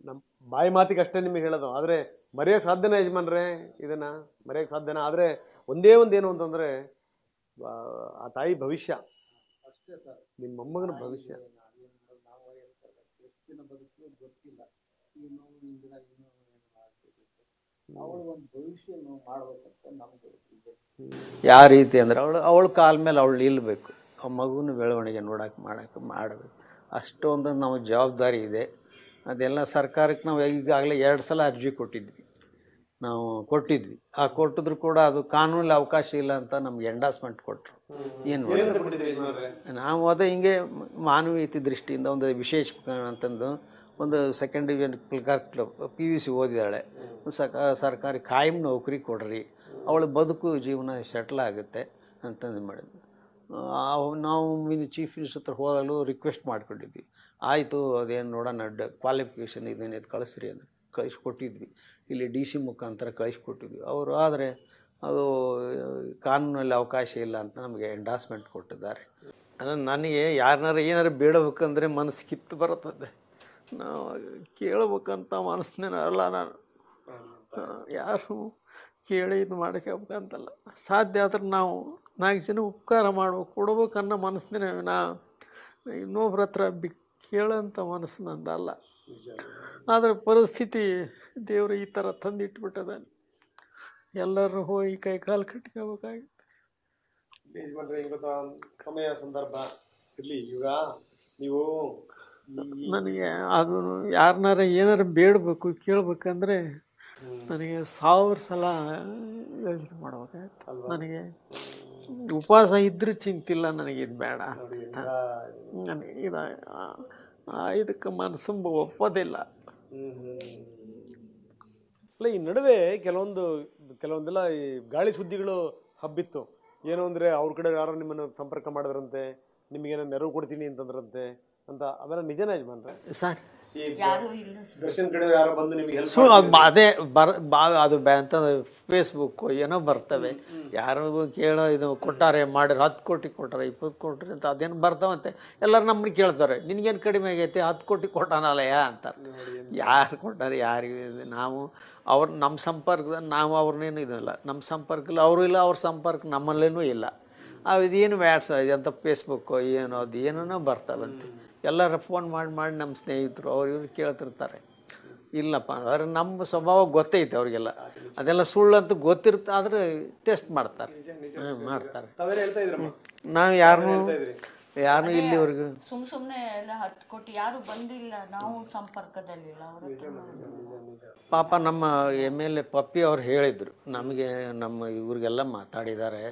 ನಮ್ಮ ಬಾಯಿ ಮಾತಿಗೆ ಅಷ್ಟೇ ನಿಮಗೆ ಹೇಳೋದು. ಆದರೆ ಮರೆಯೋಕ್ಕೆ ಸಾಧ್ಯನಾ ಯಜಮಾನ್ರೆ? ಇದನ್ನು ಮರೆಯೋಕ್ಕೆ ಸಾಧ್ಯನಾ? ಆದರೆ ಒಂದೇ ಒಂದೇನು ಅಂತಂದರೆ ಆ ತಾಯಿ ಭವಿಷ್ಯ, ನಿಮ್ಮ ಮೊಮ್ಮಗನ ಭವಿಷ್ಯ. ಯಾವ ರೀತಿ ಅಂದರೆ ಅವಳ ಕಾಲ ಮೇಲೆ ಅವಳು ನಿಲ್ಲಬೇಕು, ಆ ಮಗುನ ಬೆಳವಣಿಗೆ ಮಾಡಬೇಕು. ಅಷ್ಟೊಂದು ನಮ್ಮ ಜವಾಬ್ದಾರಿ ಇದೆ. ಅದೆಲ್ಲ ಸರ್ಕಾರಕ್ಕೆ ನಾವು ಈಗಾಗಲೇ 2 ಸಲ ಅರ್ಜಿ ಕೊಟ್ಟಿದ್ವಿ. ಕೊಟ್ಟಿದ್ರು ಕೂಡ ಅದು ಕಾನೂನಲ್ಲಿ ಅವಕಾಶ ಇಲ್ಲ ಅಂತ ನಮ್ಗೆ ಎಂಡಾಸ್ಮೆಂಟ್ ಕೊಟ್ಟರು. ಏನು ನಾವು ಅದೇ ಹಿಂಗೆ ಮಾನವೀಯತೆ ದೃಷ್ಟಿಯಿಂದ ಒಂದು ವಿಶೇಷ ಅಂತಂದು ಒಂದು ಸೆಕೆಂಡ್ ಡಿವಿಷನ್ ಕ್ಲರ್ಕ್ PUC ಓದಿದಾಳೆ, ಸರ್ಕಾರಿ ಕಾಯಂ ನೌಕರಿ ಕೊಡ್ರಿ, ಅವಳ ಬದುಕು ಜೀವನ ಸೆಟ್ಲ್ ಆಗುತ್ತೆ ಅಂತಂದು ಮಾಡಿದ್ವಿ. ನಾವು ಚೀಫ್ ಮಿನಿಸ್ಟರ್ ಹತ್ರ ಹೋದಾಗಲೂ ರಿಕ್ವೆಸ್ಟ್ ಮಾಡ್ಕೊಂಡಿದ್ವಿ. ಆಯಿತು, ಅದೇನು ನೋಡೋಣ, ಕ್ವಾಲಿಫಿಕೇಷನ್ ಇದೇನಿದು ಕಳಿಸ್ರಿ ಅಂತ ಕಳಿಸ್ಕೊಟ್ಟಿದ್ವಿ. ಇಲ್ಲಿ DC ಮುಖಾಂತರ ಕಳಿಸ್ಕೊಟ್ಟಿದ್ವಿ. ಅವರು ಆದರೆ ಅದು ಕಾನೂನಲ್ಲಿ ಅವಕಾಶ ಇಲ್ಲ ಅಂತ ನಮಗೆ ಎಂಡಾಸ್ಮೆಂಟ್ ಕೊಟ್ಟಿದ್ದಾರೆ. ನನಗೆ ಏನಾರು ಬೇಡಬೇಕಂದ್ರೆ ಮನಸ್ಸು ಕಿತ್ತು ಬರುತ್ತದೆ. ನಾವು ಕೇಳಬೇಕಂತ ಮನಸ್ಸಿನ ಅಲ್ಲ, ನಾನು ಯಾರು ಕೇಳಿ ಇದು ಮಾಡ್ಕೋಬೇಕಂತಲ್ಲ. ಸಾಧ್ಯ ಆದ್ರೆ ನಾವು 4 ಜನ ಉಪಕಾರ ಕೊಡ್ಬೇಕನ್ನೋ ಮನಸ್ಸಿನ ಇನ್ನೊಬ್ರ ಹತ್ರ ಕೇಳೋಂಥ ಮನಸ್ಸು ನಂದಲ್ಲ. ಆದರೆ ಪರಿಸ್ಥಿತಿ ದೇವರು ಈ ಥರ ತಂದಿಟ್ಬಿಟ್ಟದಾನೆ. ಎಲ್ಲರೂ ಹೋಗಿ ಕೈ ಕಾಲು ಕಟ್ಕೋಬೇಕಾಗಿತ್ತು. ಸಮಯ ಸಂದರ್ಭ ಇರಲಿ. ಈಗ ನೀವು ನನಗೆ ಅದು ಯಾರನ್ನಾರ ಏನಾರು ಬೇಡಬೇಕು ಕೇಳಬೇಕಂದ್ರೆ ನನಗೆ 1000 ಸಲ ಯೋಚನೆ ಮಾಡ್ಬೇಕಾಯ್ತು. ನನಗೆ ಉಪವಾಸ ಇದ್ರೂ ಚಿಂತಿಲ್ಲ, ನನಗಿದು ಬೇಡ, ನನಗೆ ಇದಕ್ಕೆ ಮನಸ್ಸು ಒಪ್ಪೋದಿಲ್ಲ. ಅಲ್ಲ, ಈ ನಡುವೆ ಕೆಲವೊಂದೆಲ್ಲ ಈ ಗಾಳಿ ಸುದ್ದಿಗಳು ಹಬ್ಬಿತ್ತು. ಏನು ಅಂದರೆ ಅವ್ರ ಕಡೆ ಯಾರೋ ನಿಮ್ಮನ್ನು ಸಂಪರ್ಕ ಮಾಡಿದ್ರಂತೆ, ನಿಮಗೇನೋ ನೆರವು ಕೊಡ್ತೀನಿ ಅಂತಂದ್ರಂತೆ ಅಂತ. ಅವೆಲ್ಲ ನಿಜನಾ ಯಜಮಾನ್ರೆ? ಸರ್, ದರ್ಶನ್ ಕಡೆ ಯಾರೋ ಬಂದು ನಿಮಗೆ ಹೆಲ್ಪ್ ಅದೇ ಅದು ಅಂತ ಫೇಸ್ಬುಕ್ ಏನೋ ಬರ್ತವೆ, ಯಾರು ಕೇಳೋ ಇದು ಕೊಟ್ಟಾರೆ ಮಾಡಿರಿ, 10 ಕೋಟಿ ಕೊಟ್ಟಾರೆ, 20 ಕೋಟಿ ಅಂತ ಅದೇನು ಬರ್ತಾವಂತೆ. ಎಲ್ಲರೂ ನಮ್ಮನ್ನ ಕೇಳ್ತಾರೆ, ನಿನಗೇನು ಕಡಿಮೆ ಆಗೈತೆ, 10 ಕೋಟಿ ಕೊಟ್ಟಾನಲ್ಲಯ್ಯ ಅಂತಾರೆ. ಯಾರು ಕೊಟ್ಟಾರೆ? ಯಾರಿಗೆ? ನಾವು ನಮ್ಮ ಸಂಪರ್ಕದ ನಾವು ಅವ್ರನ್ನೇನು ಇದಲ್ಲ, ನಮ್ಮ ಸಂಪರ್ಕದಲ್ಲಿ ಅವರು ಇಲ್ಲ, ಅವ್ರ ಸಂಪರ್ಕ ನಮ್ಮಲ್ಲೇನೂ ಇಲ್ಲ. ಇದೇನು ಅಂತ ಫೇಸ್ಬುಕ್ಕು ಏನೋ ಅದು ಏನೇನೋ ಬರ್ತಾವಂತೆ. ಎಲ್ಲರ ಫೋನ್ ಮಾಡಿ ನಮ್ಮ ಸ್ನೇಹಿತರು ಇವ್ರು ಕೇಳ್ತಿರ್ತಾರೆ. ಇಲ್ಲಪ್ಪ, ಆದರೆ ನಮ್ಮ ಸ್ವಭಾವ ಗೊತ್ತೈತೆ ಅವ್ರಿಗೆಲ್ಲ, ಅದೆಲ್ಲ ಸುಳ್ಳು ಅಂತ ಗೊತ್ತಿರುತ್ತೆ, ಆದರೆ ಟೆಸ್ಟ್ ಮಾಡ್ತಾರೆ. ನಾವು ಯಾರನ್ನೂ ಇಲ್ಲಿವರೆಗೂ ಸುಮ್ಮನೆ ಎಲ್ಲ 10 ಕೋಟಿ ಯಾರು ಬಂದಿಲ್ಲ, ನಾವು ಸಂಪರ್ಕದಲ್ಲಿಲ್ಲ ಅವರ. ಪಾಪ ನಮ್ಮ MLA ಪಪ್ಪಿ ಅವ್ರು ಹೇಳಿದರು ನಮಗೆ, ನಮ್ಮ ಇವ್ರಿಗೆಲ್ಲ ಮಾತಾಡಿದ್ದಾರೆ,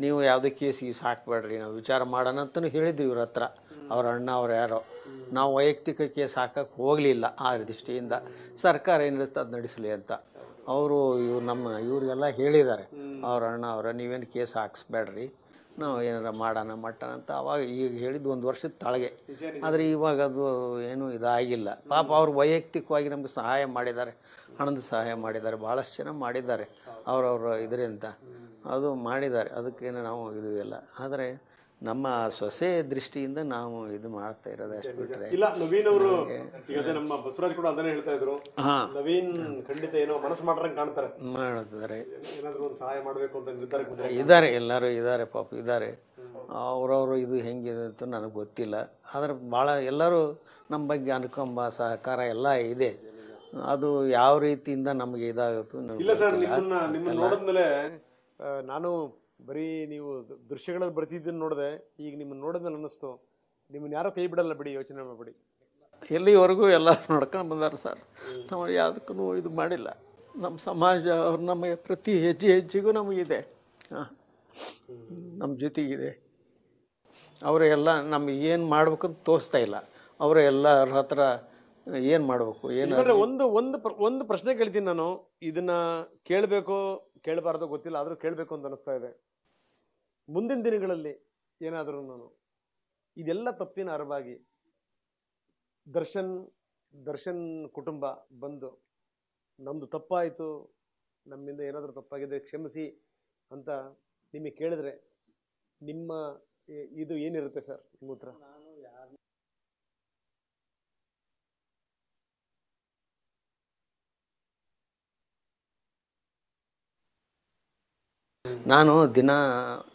ನೀವು ಯಾವುದೇ ಕೇಸ್ ಹಾಕಬೇಡ್ರಿ, ನಾವು ವಿಚಾರ ಮಾಡೋಣ ಅಂತಲೂ ಹೇಳಿದ್ರು ಇವ್ರ ಹತ್ರ. ಅವ್ರ ಅಣ್ಣ ಅವ್ರು ಯಾರೋ. ನಾವು ವೈಯಕ್ತಿಕ ಕೇಸ್ ಹಾಕಕ್ಕೆ ಹೋಗಲಿಲ್ಲ ಆ ದೃಷ್ಟಿಯಿಂದ. ಸರ್ಕಾರ ಏನಿರುತ್ತೆ ಅದು ನಡೆಸಲಿ ಅಂತ ಅವರು ಇವ್ರಿಗೆಲ್ಲ ಹೇಳಿದ್ದಾರೆ. ಅವ್ರ ಅಣ್ಣ ಅವರ ನೀವೇನು ಕೇಸ್ ಹಾಕ್ಸ್ಬೇಡ್ರಿ, ನಾವು ಏನಾರ ಮಾಡೋಣ ಮಟ್ಟಣ ಅಂತ ಅವಾಗ ಈಗ ಹೇಳಿದ್ದು 1 ವರ್ಷದ ತಳಗೆ. ಆದರೆ ಇವಾಗ ಅದು ಏನೂ ಇದಾಗಿಲ್ಲ. ಪಾಪ ಅವ್ರು ವೈಯಕ್ತಿಕವಾಗಿ ನಮಗೆ ಸಹಾಯ ಮಾಡಿದ್ದಾರೆ, ಹಣದ ಸಹಾಯ ಮಾಡಿದ್ದಾರೆ, ಭಾಳಷ್ಟು ಜನ ಮಾಡಿದ್ದಾರೆ ಅವರವ್ರ ಇದರಿಂದ ಅದು ಮಾಡಿದ್ದಾರೆ. ಅದಕ್ಕೇನು ನಾವು ಇದು ಇಲ್ಲ. ಆದರೆ ನಮ್ಮ ಸೊಸೆ ದೃಷ್ಟಿಯಿಂದ ನಾವು ಇದು ಮಾಡ್ತಾ ಇರೋದು ಅಷ್ಟು ಬಿಟ್ಟರೆ ಇಲ್ಲ. ನವೀನ್ ಅವರು ಈಗ ಅದೇ ನಮ್ಮ ಬಸವರಾಜ್ ಕೂಡ ಅದನ್ನೇ ಹೇಳ್ತಾ ಇದ್ರು. ನವೀನ್ ಖಂಡಿತ ಏನೋ ಮನಸ್ಸು ಮಾಡ್ರಂಗೆ ಕಾಣ್ತಾರೆ, ಮಾಡ್ತಾರೆ. ಏನಾದರೂ ಒಂದು ಸಹಾಯ ಮಾಡಬೇಕು ಅಂತ ನಿರ್ಧಾರಕ್ಕೆ ಬಂದರೆ ಇದ್ದಾರೆ, ಎಲ್ಲರೂ ಇದ್ದಾರೆ, ಪಾಪ ಇದ್ದಾರೆ. ಅವ್ರವರು ಇದು ಹೆಂಗಿದೆ ಅಂತ ನನಗೆ ಗೊತ್ತಿಲ್ಲ. ಆದರೆ ಭಾಳ ಎಲ್ಲರೂ ನಮ್ಮ ಬಗ್ಗೆ ಅನುಕಂಪ ಸಹಕಾರ ಎಲ್ಲ ಇದೆ. ಅದು ಯಾವ ರೀತಿಯಿಂದ ನಮಗೆ ಇದಾಗುತ್ತೆ ಇಲ್ಲ ಸರ್. ನಿಮ್ಮನ್ನ ನೋಡಿದ್ಮೇಲೆ ನಾನು ಬರೀ ನೀವು ದೃಶ್ಯಗಳಲ್ಲಿ ಬರ್ತಿದ್ದನ್ನು ನೋಡಿದೆ. ಈಗ ನಿಮ್ಮನ್ನು ನೋಡಿದ್ಮೇಲೆ ಅನ್ನಿಸ್ತು ನಿಮ್ಮನ್ನು ಯಾರೋ ಕೈ ಬಿಡಲ್ಲ ಬಿಡಿ, ಯೋಚನೆ ಮಾಡಬೇಡಿ. ಎಲ್ಲಿವರೆಗೂ ಎಲ್ಲ ನಡ್ಕೊಂಡು ಬಂದಾರೆ ಸರ್. ನಾವು ಯಾವುದಕ್ಕೂ ಇದು ಮಾಡಿಲ್ಲ. ನಮ್ಮ ಸಮಾಜ ಅವ್ರು ನಮಗೆ ಪ್ರತಿ ಹೆಜ್ಜೆಗೂ ನಮಗಿದೆ, ನಮ್ಮ ಜೊತೆಗಿದೆ. ಅವರು ಎಲ್ಲ ನಮಗೆ ಏನು ಮಾಡ್ಬೇಕಂತ ತೋರಿಸ್ತಾ ಇಲ್ಲ. ಅವರು ಎಲ್ಲರ ಹತ್ರ ಏನು ಮಾಡಬೇಕು ಏನು. ಒಂದು ಪ್ರಶ್ನೆ ಕೇಳ್ತೀನಿ ನಾನು. ಇದನ್ನ ಕೇಳಬೇಕು ಕೇಳಬಾರ್ದು ಗೊತ್ತಿಲ್ಲ, ಆದರೂ ಕೇಳಬೇಕು ಅಂತ ಅನಿಸ್ತಾ ಇದೆ. ಮುಂದಿನ ದಿನಗಳಲ್ಲಿ ಏನಾದರೂ ನಾನು ಇದೆಲ್ಲ ತಪ್ಪಿನ ಅರಿವಾಗಿ ದರ್ಶನ್ ಕುಟುಂಬ ಬಂದು ನಮ್ಮದು ತಪ್ಪಾಯಿತು, ನಮ್ಮಿಂದ ಏನಾದರೂ ತಪ್ಪಾಗಿದೆ ಕ್ಷಮಿಸಿ ಅಂತ ನಿಮಗೆ ಕೇಳಿದ್ರೆ ನಿಮ್ಮ ಇದು ಏನಿರುತ್ತೆ ಸರ್ ನಿಮ್ಮ ಉತ್ತರ? ನಾನು ದಿನ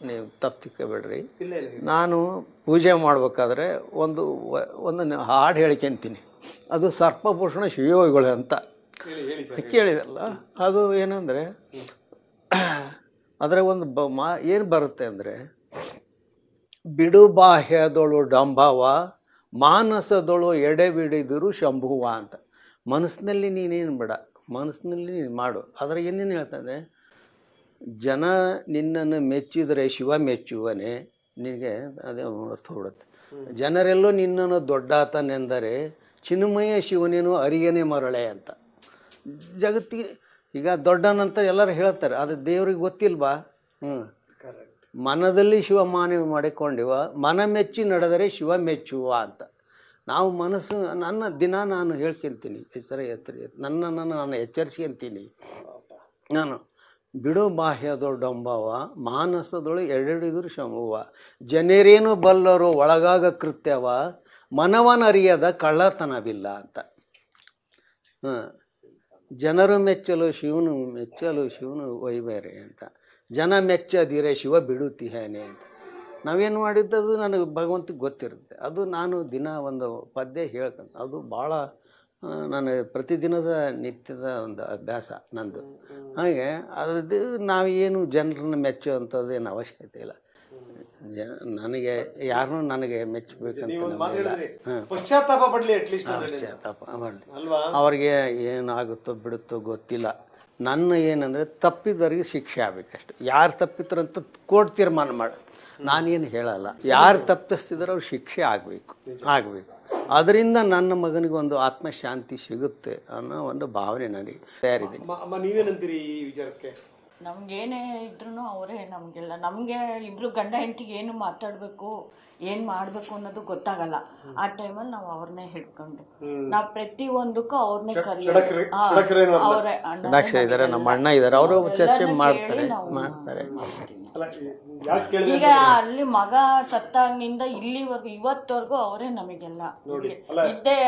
ನೀವು ತಪ್ಪು ತಿಳ್ಕೊಬೇಡ್ರಿ. ನಾನು ಪೂಜೆ ಮಾಡ್ಬೇಕಾದ್ರೆ ಒಂದು ಹಾಡು ಹೇಳ್ಕೊಂತೀನಿ. ಅದು ಸರ್ಪಭೂಷಣ ಶಿವಯೋಗಿಗಳು ಅಂತ ಕೇಳಿದಲ್ಲ. ಅದು ಏನಂದರೆ ಅದರ ಒಂದು ಏನು ಬರುತ್ತೆ ಅಂದರೆ, ಬಿಡು ಬಾಹ್ಯದೊಳು ಡಂಭವ ಮಾನಸದೊಳು ಎಡೆಬಿಡಿದರು ಶಂಭುವ ಅಂತ. ಮನಸ್ಸಿನಲ್ಲಿ ನೀನೇನು ಬೇಡ, ಮನಸ್ಸಿನಲ್ಲಿ ನೀನು ಮಾಡು. ಅದರ ಏನೇನು ಹೇಳ್ತಾನೆ, ಜನ ನಿನ್ನನ್ನು ಮೆಚ್ಚಿದರೆ ಶಿವ ಮೆಚ್ಚುವನೇ. ನಿನಗೆ ಅದೇ ಅರ್ಥ ಹೊಡುತ್ತೆ. ಜನರೆಲ್ಲೋ ನಿನ್ನನ್ನು ದೊಡ್ಡಾತನೆಂದರೆ ಚಿನ್ಮಯ ಶಿವನೇನು ಅರಿಯನೇ ಮರಳೆ ಅಂತ. ಜಗತ್ತಿಗೆ ಈಗ ದೊಡ್ಡನಂತ ಎಲ್ಲರೂ ಹೇಳ್ತಾರೆ, ಅದು ದೇವ್ರಿಗೆ ಗೊತ್ತಿಲ್ವಾ? ಮನದಲ್ಲಿ ಶಿವ ಮಾನವ ಮಾಡಿಕೊಂಡಿವ, ಮನ ಮೆಚ್ಚಿ ನಡೆದರೆ ಶಿವ ಮೆಚ್ಚುವ ಅಂತ. ನಾವು ಮನಸ್ಸು ನಾನು ಹೇಳ್ಕೊಂತೀನಿ, ನನ್ನನ್ನು ನಾನು ಎಚ್ಚರಿಸ್ಕೊಂತೀನಿ. ನಾನು ಬಿಡು ಬಾಹ್ಯದೊಳು ಡಂಬವ ಮಾನಸದೊಳು ಎಡೆಡಿದರು ಶಂಭುವ, ಜನರೇನು ಬಲ್ಲರು ಒಳಗಾಗ ಕೃತ್ಯವ ಮನವನರಿಯದ ಕಳ್ಳತನವಿಲ್ಲ ಅಂತ. ಜನರು ಮೆಚ್ಚಲು ಶಿವನು ವೈಬೇರೆ ಅಂತ. ಜನ ಮೆಚ್ಚದಿರೆ ಶಿವ ಬಿಡುತ್ತೀಹೇನೆ ಅಂತ. ನಾವೇನು ಮಾಡಿದ್ದದು ನನಗೆ ಭಗವಂತಗೆ ಗೊತ್ತಿರುತ್ತೆ. ಅದು ನಾನು ದಿನ ಒಂದು ಪದ್ಯ ಹೇಳ್ಕೊಂಡು, ಅದು ಭಾಳ ನನಗೆ ಪ್ರತಿದಿನದ ನಿತ್ಯದ ಒಂದು ಅಭ್ಯಾಸ ನಂದು. ಹಾಗೆ ಅದು ನಾವೇನು ಜನರನ್ನು ಮೆಚ್ಚುವಂಥದ್ದು ಏನು ಅವಶ್ಯಕತೆ ಇಲ್ಲ. ನನಗೆ ಯಾರನ್ನೂ ನನಗೆ ಮೆಚ್ಚಬೇಕಂತ ಪಶ್ಚಾತ್ತಾಪ ಪಡಲಿ, ಪಶ್ಚಾತ್ತಾಪ ಮಾಡಲಿ. ಅವ್ರಿಗೆ ಏನಾಗುತ್ತೋ ಬಿಡುತ್ತೋ ಗೊತ್ತಿಲ್ಲ. ನನ್ನ ಏನಂದರೆ ತಪ್ಪಿದವರಿಗೆ ಶಿಕ್ಷೆ ಆಗಬೇಕಷ್ಟು. ಯಾರು ತಪ್ಪಿದ್ರಂತ ಕೋರ್ಟ್ ತೀರ್ಮಾನ ಮಾಡೋದು ನಾನೇನು ಹೇಳಲ್ಲ. ಯಾರು ತಪ್ಪಿಸ್ತಿದ್ರು ಅವ್ರು ಶಿಕ್ಷೆ ಆಗಬೇಕು. ಅದರಿಂದ ನನ್ನ ಮಗನಿಗೆ ಒಂದು ಆತ್ಮಶಾಂತಿ ಸಿಗುತ್ತೆ ಅನ್ನೋ ಒಂದು ಭಾವನೆ ನನಗೆ ತಯಾರಿದೆ. ನೀವೇನಂತೀರಿ ಈ ವಿಚಾರಕ್ಕೆ? ನಮಗೇನೇ ಇದ್ರೂ ಅವರೇ ನಮಗೆಲ್ಲ. ನಮಗೆ ಇಬ್ಬರು ಗಂಡ ಹೆಂಡತಿಗೆ ಏನು ಮಾತಾಡಬೇಕು ಏನು ಮಾಡಬೇಕು ಅನ್ನೋದು ಗೊತ್ತಾಗಲ್ಲ. ಆ ಟೈಮಲ್ಲಿ ನಾವು ಅವ್ರನ್ನೇ ಹಿಡ್ಕೊಂಡು ನಾವು ಪ್ರತಿಯೊಂದಕ್ಕೂ ಅವ್ರನ್ನೇ ಅವರೇ ಇದ್ದಾರೆ, ನಮ್ಮ ಅಣ್ಣ ಇದ್ದಾರೆ, ಅವರು ಚರ್ಚೆ ಮಾಡ್ತಾರೆ. ಈಗ ಅಲ್ಲಿ ಮಗ ಸತ್ತಾಗಿಂದ ಇಲ್ಲಿವರೆಗೂ ಇವತ್ತವರೆಗೂ ಅವರೇ ನಮಗೆಲ್ಲ ಇದ್ದೇ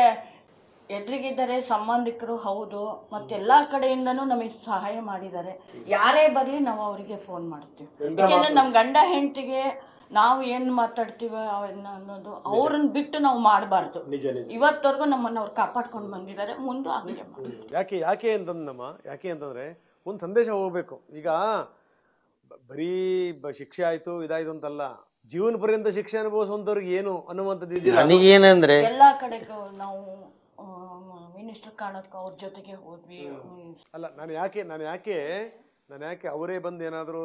ಎದುರಿಗಿದ್ದಾರೆ. ಸಂಬಂಧಿಕರು ಹೌದು, ಮತ್ತೆಲ್ಲ ಕಡೆಯಿಂದನೂ ನಮಗೆ ಸಹಾಯ ಮಾಡಿದ್ದಾರೆ. ಯಾರೇ ಬರಲಿ ನಾವು ಅವರಿಗೆ ಫೋನ್ ಮಾಡ್ತೀವಿ. ಯಾಕೆಂದ್ರೆ ನಮ್ಮ ಗಂಡ ಹೆಂಡತಿಗೆ ನಾವು ಏನು ಮಾತಾಡ್ತೀವಿ ಅನ್ನೋದು ಅವ್ರನ್ನ ಬಿಟ್ಟು ನಾವು ಮಾಡಬಾರ್ದು. ಇವತ್ತವರೆಗೂ ನಮ್ಮನ್ನು ಅವ್ರು ಕಾಪಾಡ್ಕೊಂಡು ಬಂದಿದ್ದಾರೆ, ಮುಂದೆ ಆಗಲಿ. ಯಾಕೆ ಅಂತಂದ್ರೆ ಒಂದು ಸಂದೇಶ ಹೋಗ್ಬೇಕು. ಈಗ ಬರೀ ಶಿಕ್ಷೆ ಆಯ್ತು ಇದಾಯ್ತು ಅಂತಲ್ಲ, ಜೀವನ ಪರ್ಯಂತ ಶಿಕ್ಷೆ ಅನುಭವಿಸುವಂತವ್ರಿಗೆ ಏನು ಅನ್ನುವಂಥದ್ದು ನನಗೇನಂದ್ರೆ ಎಲ್ಲ ಕಡೆಗೂ ನಾವು ಮಿನಿಸ್ಟರ್ ಕಾಣಕ್ಕೆ ಅವ್ರ ಜೊತೆಗೆ ಹೋದ್ವಿ. ಅಲ್ಲ, ನಾನು ಯಾಕೆ ಅವರೇ ಬಂದು ಏನಾದರೂ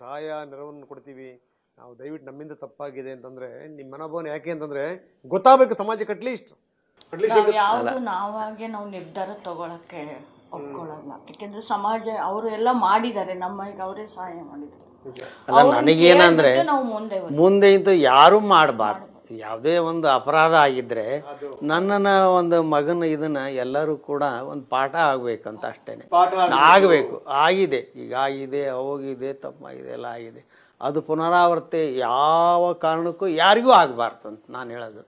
ಸಹಾಯ ನೆರವನ್ನು ಕೊಡ್ತೀವಿ, ನಾವು ದಯವಿಟ್ಟು ನಮ್ಮಿಂದ ತಪ್ಪಾಗಿದೆ ಅಂತಂದ್ರೆ ನಿಮ್ಮ ಮನೋಭಾವನೆ ಯಾಕೆ ಅಂತಂದ್ರೆ ಗೊತ್ತಾಗಬೇಕು ಸಮಾಜಕ್ಕೆ ಅಟ್ಲೀಸ್ಟ್ ಯಾವುದು ನಾವಾಗೆ ನಾವು ನಿರ್ಧಾರ ತಗೊಳಕ್ಕೆ ಒಪ್ಕೊಳ್ಳಲ್ಲ. ಯಾಕೆಂದ್ರೆ ಸಮಾಜ ಅವರು ಎಲ್ಲ ಮಾಡಿದ್ದಾರೆ, ನಮಗೆ ಅವರೇ ಸಹಾಯ ಮಾಡಿದ್ದಾರೆ. ಅಲ್ಲ, ನನಗೇನಂದ್ರೆ ನಾವು ಮುಂದೆ ಇಂತ ಯಾರು ಮಾಡಬಾರ್ದು. ಯಾವುದೇ ಒಂದು ಅಪರಾಧ ಆಗಿದ್ರೆ ನನ್ನನ್ನ ಒಂದು ಮಗನ ಇದನ್ನ ಎಲ್ಲರೂ ಕೂಡ ಒಂದು ಪಾಠ ಆಗ್ಬೇಕಂತ ಅಷ್ಟೇನೆ. ಆಗಬೇಕು, ಆಗಿದೆ, ಈಗ ಆಗಿದೆ, ಹೋಗಿದೆ, ತಪ್ಪಾಗಿದೆ, ಎಲ್ಲ ಆಗಿದೆ. ಅದು ಪುನರಾವರ್ತಿ ಯಾವ ಕಾರಣಕ್ಕೂ ಯಾರಿಗೂ ಆಗಬಾರ್ದು ಅಂತ ನಾನು ಹೇಳೋದು.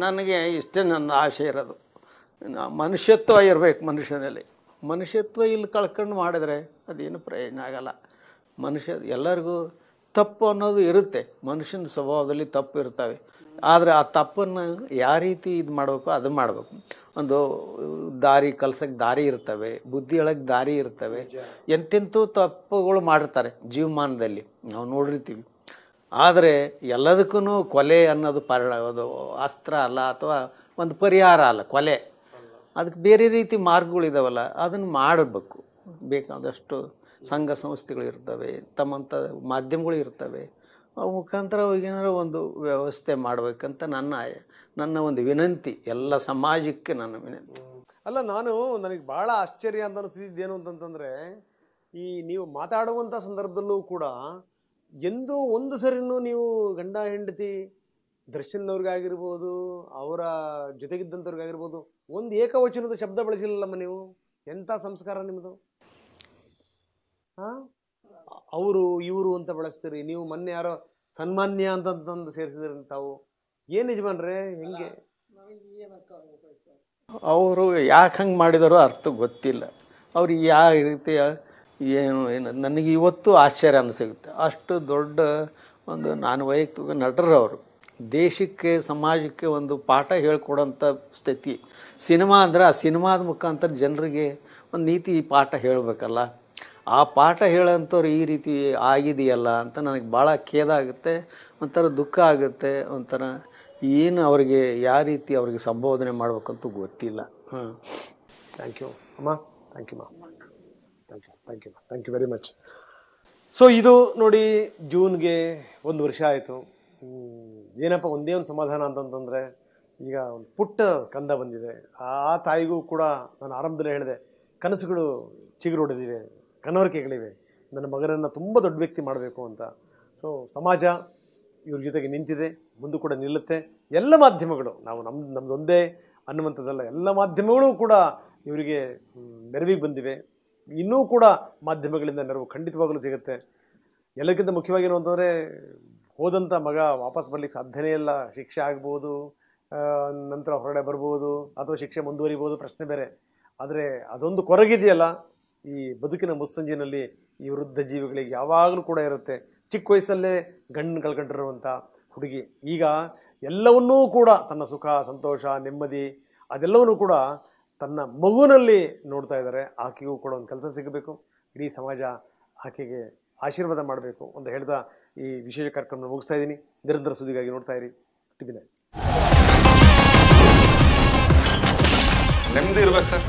ನನಗೆ ಇಷ್ಟೇ ನನ್ನ ಆಸೆ ಇರೋದು. ಮನುಷ್ಯತ್ವ ಇರಬೇಕು ಮನುಷ್ಯನಲ್ಲಿ. ಮನುಷ್ಯತ್ವ ಇಲ್ಲಿ ಕಳ್ಕೊಂಡು ಮಾಡಿದ್ರೆ ಅದೇನು ಪ್ರಯೋಜನ ಆಗಲ್ಲ. ಎಲ್ಲರಿಗೂ ತಪ್ಪು ಅನ್ನೋದು ಇರುತ್ತೆ, ಮನುಷ್ಯನ ಸ್ವಭಾವದಲ್ಲಿ ತಪ್ಪು ಇರ್ತವೆ. ಆದರೆ ಆ ತಪ್ಪನ್ನು ಯಾವ ರೀತಿ ಇದು ಮಾಡಬೇಕು ಅದು ಮಾಡಬೇಕು. ಒಂದು ದಾರಿ ಕಲ್ಸಕ್ಕೆ ದಾರಿ ಇರ್ತವೆ, ಬುದ್ಧಿ ಒಳಗೆ ದಾರಿ ಇರ್ತವೆ. ಎಂತೆಂಥ ತಪ್ಪುಗಳು ಮಾಡಿರ್ತಾರೆ ಜೀವಮಾನದಲ್ಲಿ, ನಾವು ನೋಡಿರ್ತೀವಿ. ಆದರೆ ಎಲ್ಲದಕ್ಕೂ ಕೊಲೆ ಅನ್ನೋದು ಅದು ಅಸ್ತ್ರ ಅಲ್ಲ, ಅಥವಾ ಒಂದು ಪರಿಹಾರ ಅಲ್ಲ ಕೊಲೆ. ಅದಕ್ಕೆ ಬೇರೆ ರೀತಿ ಮಾರ್ಗಗಳಿದಾವಲ್ಲ, ಅದನ್ನು ಮಾಡಬೇಕು. ಬೇಕಾದಷ್ಟು ಸಂಘ ಸಂಸ್ಥೆಗಳು ಇರ್ತವೆ, ತಮ್ಮಂಥ ಮಾಧ್ಯಮಗಳು ಇರ್ತವೆ. ಅವು ಮುಖಾಂತರ ಏನಾರು ಒಂದು ವ್ಯವಸ್ಥೆ ಮಾಡಬೇಕಂತ ನನ್ನ ಒಂದು ವಿನಂತಿ, ಎಲ್ಲ ಸಮಾಜಕ್ಕೆ ನನ್ನ ವಿನಂತಿ. ಅಲ್ಲ, ನನಗೆ ಭಾಳ ಆಶ್ಚರ್ಯ ಅಂತ ಅನಿಸಿದ್ದೇನು ಅಂತಂತಂದರೆ, ಈ ನೀವು ಮಾತಾಡುವಂಥ ಸಂದರ್ಭದಲ್ಲೂ ಕೂಡ ಎಂದೂ ಒಂದು ಸರಿನೂ ನೀವು ಗಂಡ ಹೆಂಡತಿ ದರ್ಶನ್ನವ್ರಿಗಾಗಿರ್ಬೋದು, ಅವರ ಜೊತೆಗಿದ್ದಂಥವ್ರಿಗಾಗಿರ್ಬೋದು, ಒಂದು ಏಕವಚನದ ಶಬ್ದ ಬಳಸಿಲ್ಲಮ್ಮ ನೀವು. ಎಂಥ ಸಂಸ್ಕಾರ ನಿಮ್ಮದು! ಹಾಂ, ಅವರು ಇವರು ಅಂತ ಬಳಸ್ತೀರಿ ನೀವು. ಮೊನ್ನೆ ಯಾರೋ ಸನ್ಮಾನ್ಯ ಅಂತಂದು ಸೇರಿಸಿದ್ರಿ ತಾವು. ಏನು ಯಜಮಾನ್ರೆ, ಹೆಂಗೆ ಅವರು ಯಾಕೆ ಹಂಗೆ ಮಾಡಿದಾರೋ ಅರ್ಥ ಗೊತ್ತಿಲ್ಲ. ಅವ್ರಿಗೆ ಯಾವ ರೀತಿಯ ಏನು ನನಗೆ ಇವತ್ತು ಆಶ್ಚರ್ಯ ಅನಿಸುತ್ತೆ. ಅಷ್ಟು ದೊಡ್ಡ ಒಂದು ನಾನು ವೈಯಕ್ತಿಕ ನಟರವರು ದೇಶಕ್ಕೆ ಸಮಾಜಕ್ಕೆ ಒಂದು ಪಾಠ ಹೇಳ್ಕೊಡೋಂಥ ಸ್ಥಿತಿ. ಸಿನಿಮಾ ಅಂದರೆ ಆ ಸಿನಿಮಾದ ಮುಖಾಂತರ ಜನರಿಗೆ ಒಂದು ನೀತಿ ಪಾಠ ಹೇಳಬೇಕಲ್ಲ. ಆ ಪಾಠ ಹೇಳೋಂಥವ್ರು ಈ ರೀತಿ ಆಗಿದೆಯಲ್ಲ ಅಂತ ನನಗೆ ಭಾಳ ಖೇದ ಆಗುತ್ತೆ, ಒಂಥರ ದುಃಖ ಆಗುತ್ತೆ. ಒಂಥರ ಏನು ಅವರಿಗೆ ಯಾವ ರೀತಿ ಅವ್ರಿಗೆ ಸಂಬೋಧನೆ ಮಾಡ್ಬೇಕಂತೂ ಗೊತ್ತಿಲ್ಲ. ಥ್ಯಾಂಕ್ ಯು ಅಮ್ಮ, ಥ್ಯಾಂಕ್ ಯು ಮಾ, thank you very much. So ಇದು ನೋಡಿ, ಜೂನ್ಗೆ 1 ವರ್ಷ ಆಯಿತು. ಏನಪ್ಪ ಒಂದೇ ಒಂದು ಸಮಾಧಾನ ಅಂತಂತಂದರೆ, ಈಗ ಒಂದು ಪುಟ್ಟ ಕಂದ ಬಂದಿದೆ. ಆ ತಾಯಿಗೂ ಕೂಡ ನಾನು ಆರಂಭದಲ್ಲೇ ಹೇಳಿದೆ, ಕನಸುಗಳು ಚಿಗುರೊಡೆದಿವೆ, ಕನವರಿಕೆಗಳಿವೆ, ನನ್ನ ಮಗನನ್ನು ತುಂಬ ದೊಡ್ಡ ವ್ಯಕ್ತಿ ಮಾಡಬೇಕು ಅಂತ. ಸೊ ಸಮಾಜ ಇವ್ರ ಜೊತೆಗೆ ನಿಂತಿದೆ, ಮುಂದೆ ಕೂಡ ನಿಲ್ಲುತ್ತೆ. ಎಲ್ಲ ಮಾಧ್ಯಮಗಳು, ನಾವು ನಮ್ಮದೊಂದೇ ಅನ್ನುವಂಥದ್ದಲ್ಲ, ಎಲ್ಲ ಮಾಧ್ಯಮಗಳು ಕೂಡ ಇವರಿಗೆ ನೆರವಿಗೆ ಬಂದಿವೆ. ಇನ್ನೂ ಕೂಡ ಮಾಧ್ಯಮಗಳಿಂದ ನೆರವು ಖಂಡಿತವಾಗಲೂ ಸಿಗುತ್ತೆ. ಎಲ್ಲಕ್ಕಿಂತ ಮುಖ್ಯವಾಗಿ ಏನು ಅಂತಂದರೆ, ಹೋದಂಥ ಮಗ ವಾಪಸ್ ಬರ್ಲಿಕ್ಕೆ ಸಾಧ್ಯನೇ ಇಲ್ಲ. ಶಿಕ್ಷೆ ಆಗ್ಬೋದು, ನಂತರ ಹೊರಗಡೆ ಬರ್ಬೋದು, ಅಥವಾ ಶಿಕ್ಷೆ ಮುಂದುವರಿಬೋದು, ಪ್ರಶ್ನೆ ಬೇರೆ. ಆದರೆ ಅದೊಂದು ಕೊರಗಿದೆಯಲ್ಲ ಈ ಬದುಕಿನ ಮುಸ್ಸಂಜಿನಲ್ಲಿ, ಈ ವೃದ್ಧ ಜೀವಿಗಳಿಗೆ ಯಾವಾಗಲೂ ಕೂಡ ಇರುತ್ತೆ. ಚಿಕ್ಕ ವಯಸ್ಸಲ್ಲೇ ಗಂಡನ್ನು ಕಳ್ಕೊಂಡಿರುವಂಥ ಹುಡುಗಿ ಈಗ ಎಲ್ಲವನ್ನೂ ಕೂಡ, ತನ್ನ ಸುಖ ಸಂತೋಷ ನೆಮ್ಮದಿ ಅದೆಲ್ಲವನ್ನೂ ಕೂಡ ತನ್ನ ಮಗುವಿನಲ್ಲಿ ನೋಡ್ತಾ ಇದ್ದಾರೆ. ಆಕೆಗೂ ಕೂಡ ಒಂದು ಕೆಲಸ ಸಿಗಬೇಕು, ಇಡೀ ಸಮಾಜ ಆಕೆಗೆ ಆಶೀರ್ವಾದ ಮಾಡಬೇಕು ಅಂತ ಹೇಳ್ತಾ ಈ ವಿಶೇಷ ಕಾರ್ಯಕ್ರಮ ಮುಗಿಸ್ತಾ ಇದ್ದೀನಿ. ನಿರಂತರ ಸುದ್ದಿಗಾಗಿ ನೋಡ್ತಾ ಇರಿ TV9. ನೆಮ್ಮದಿ ಇರ್ಬೇಕು ಸರ್.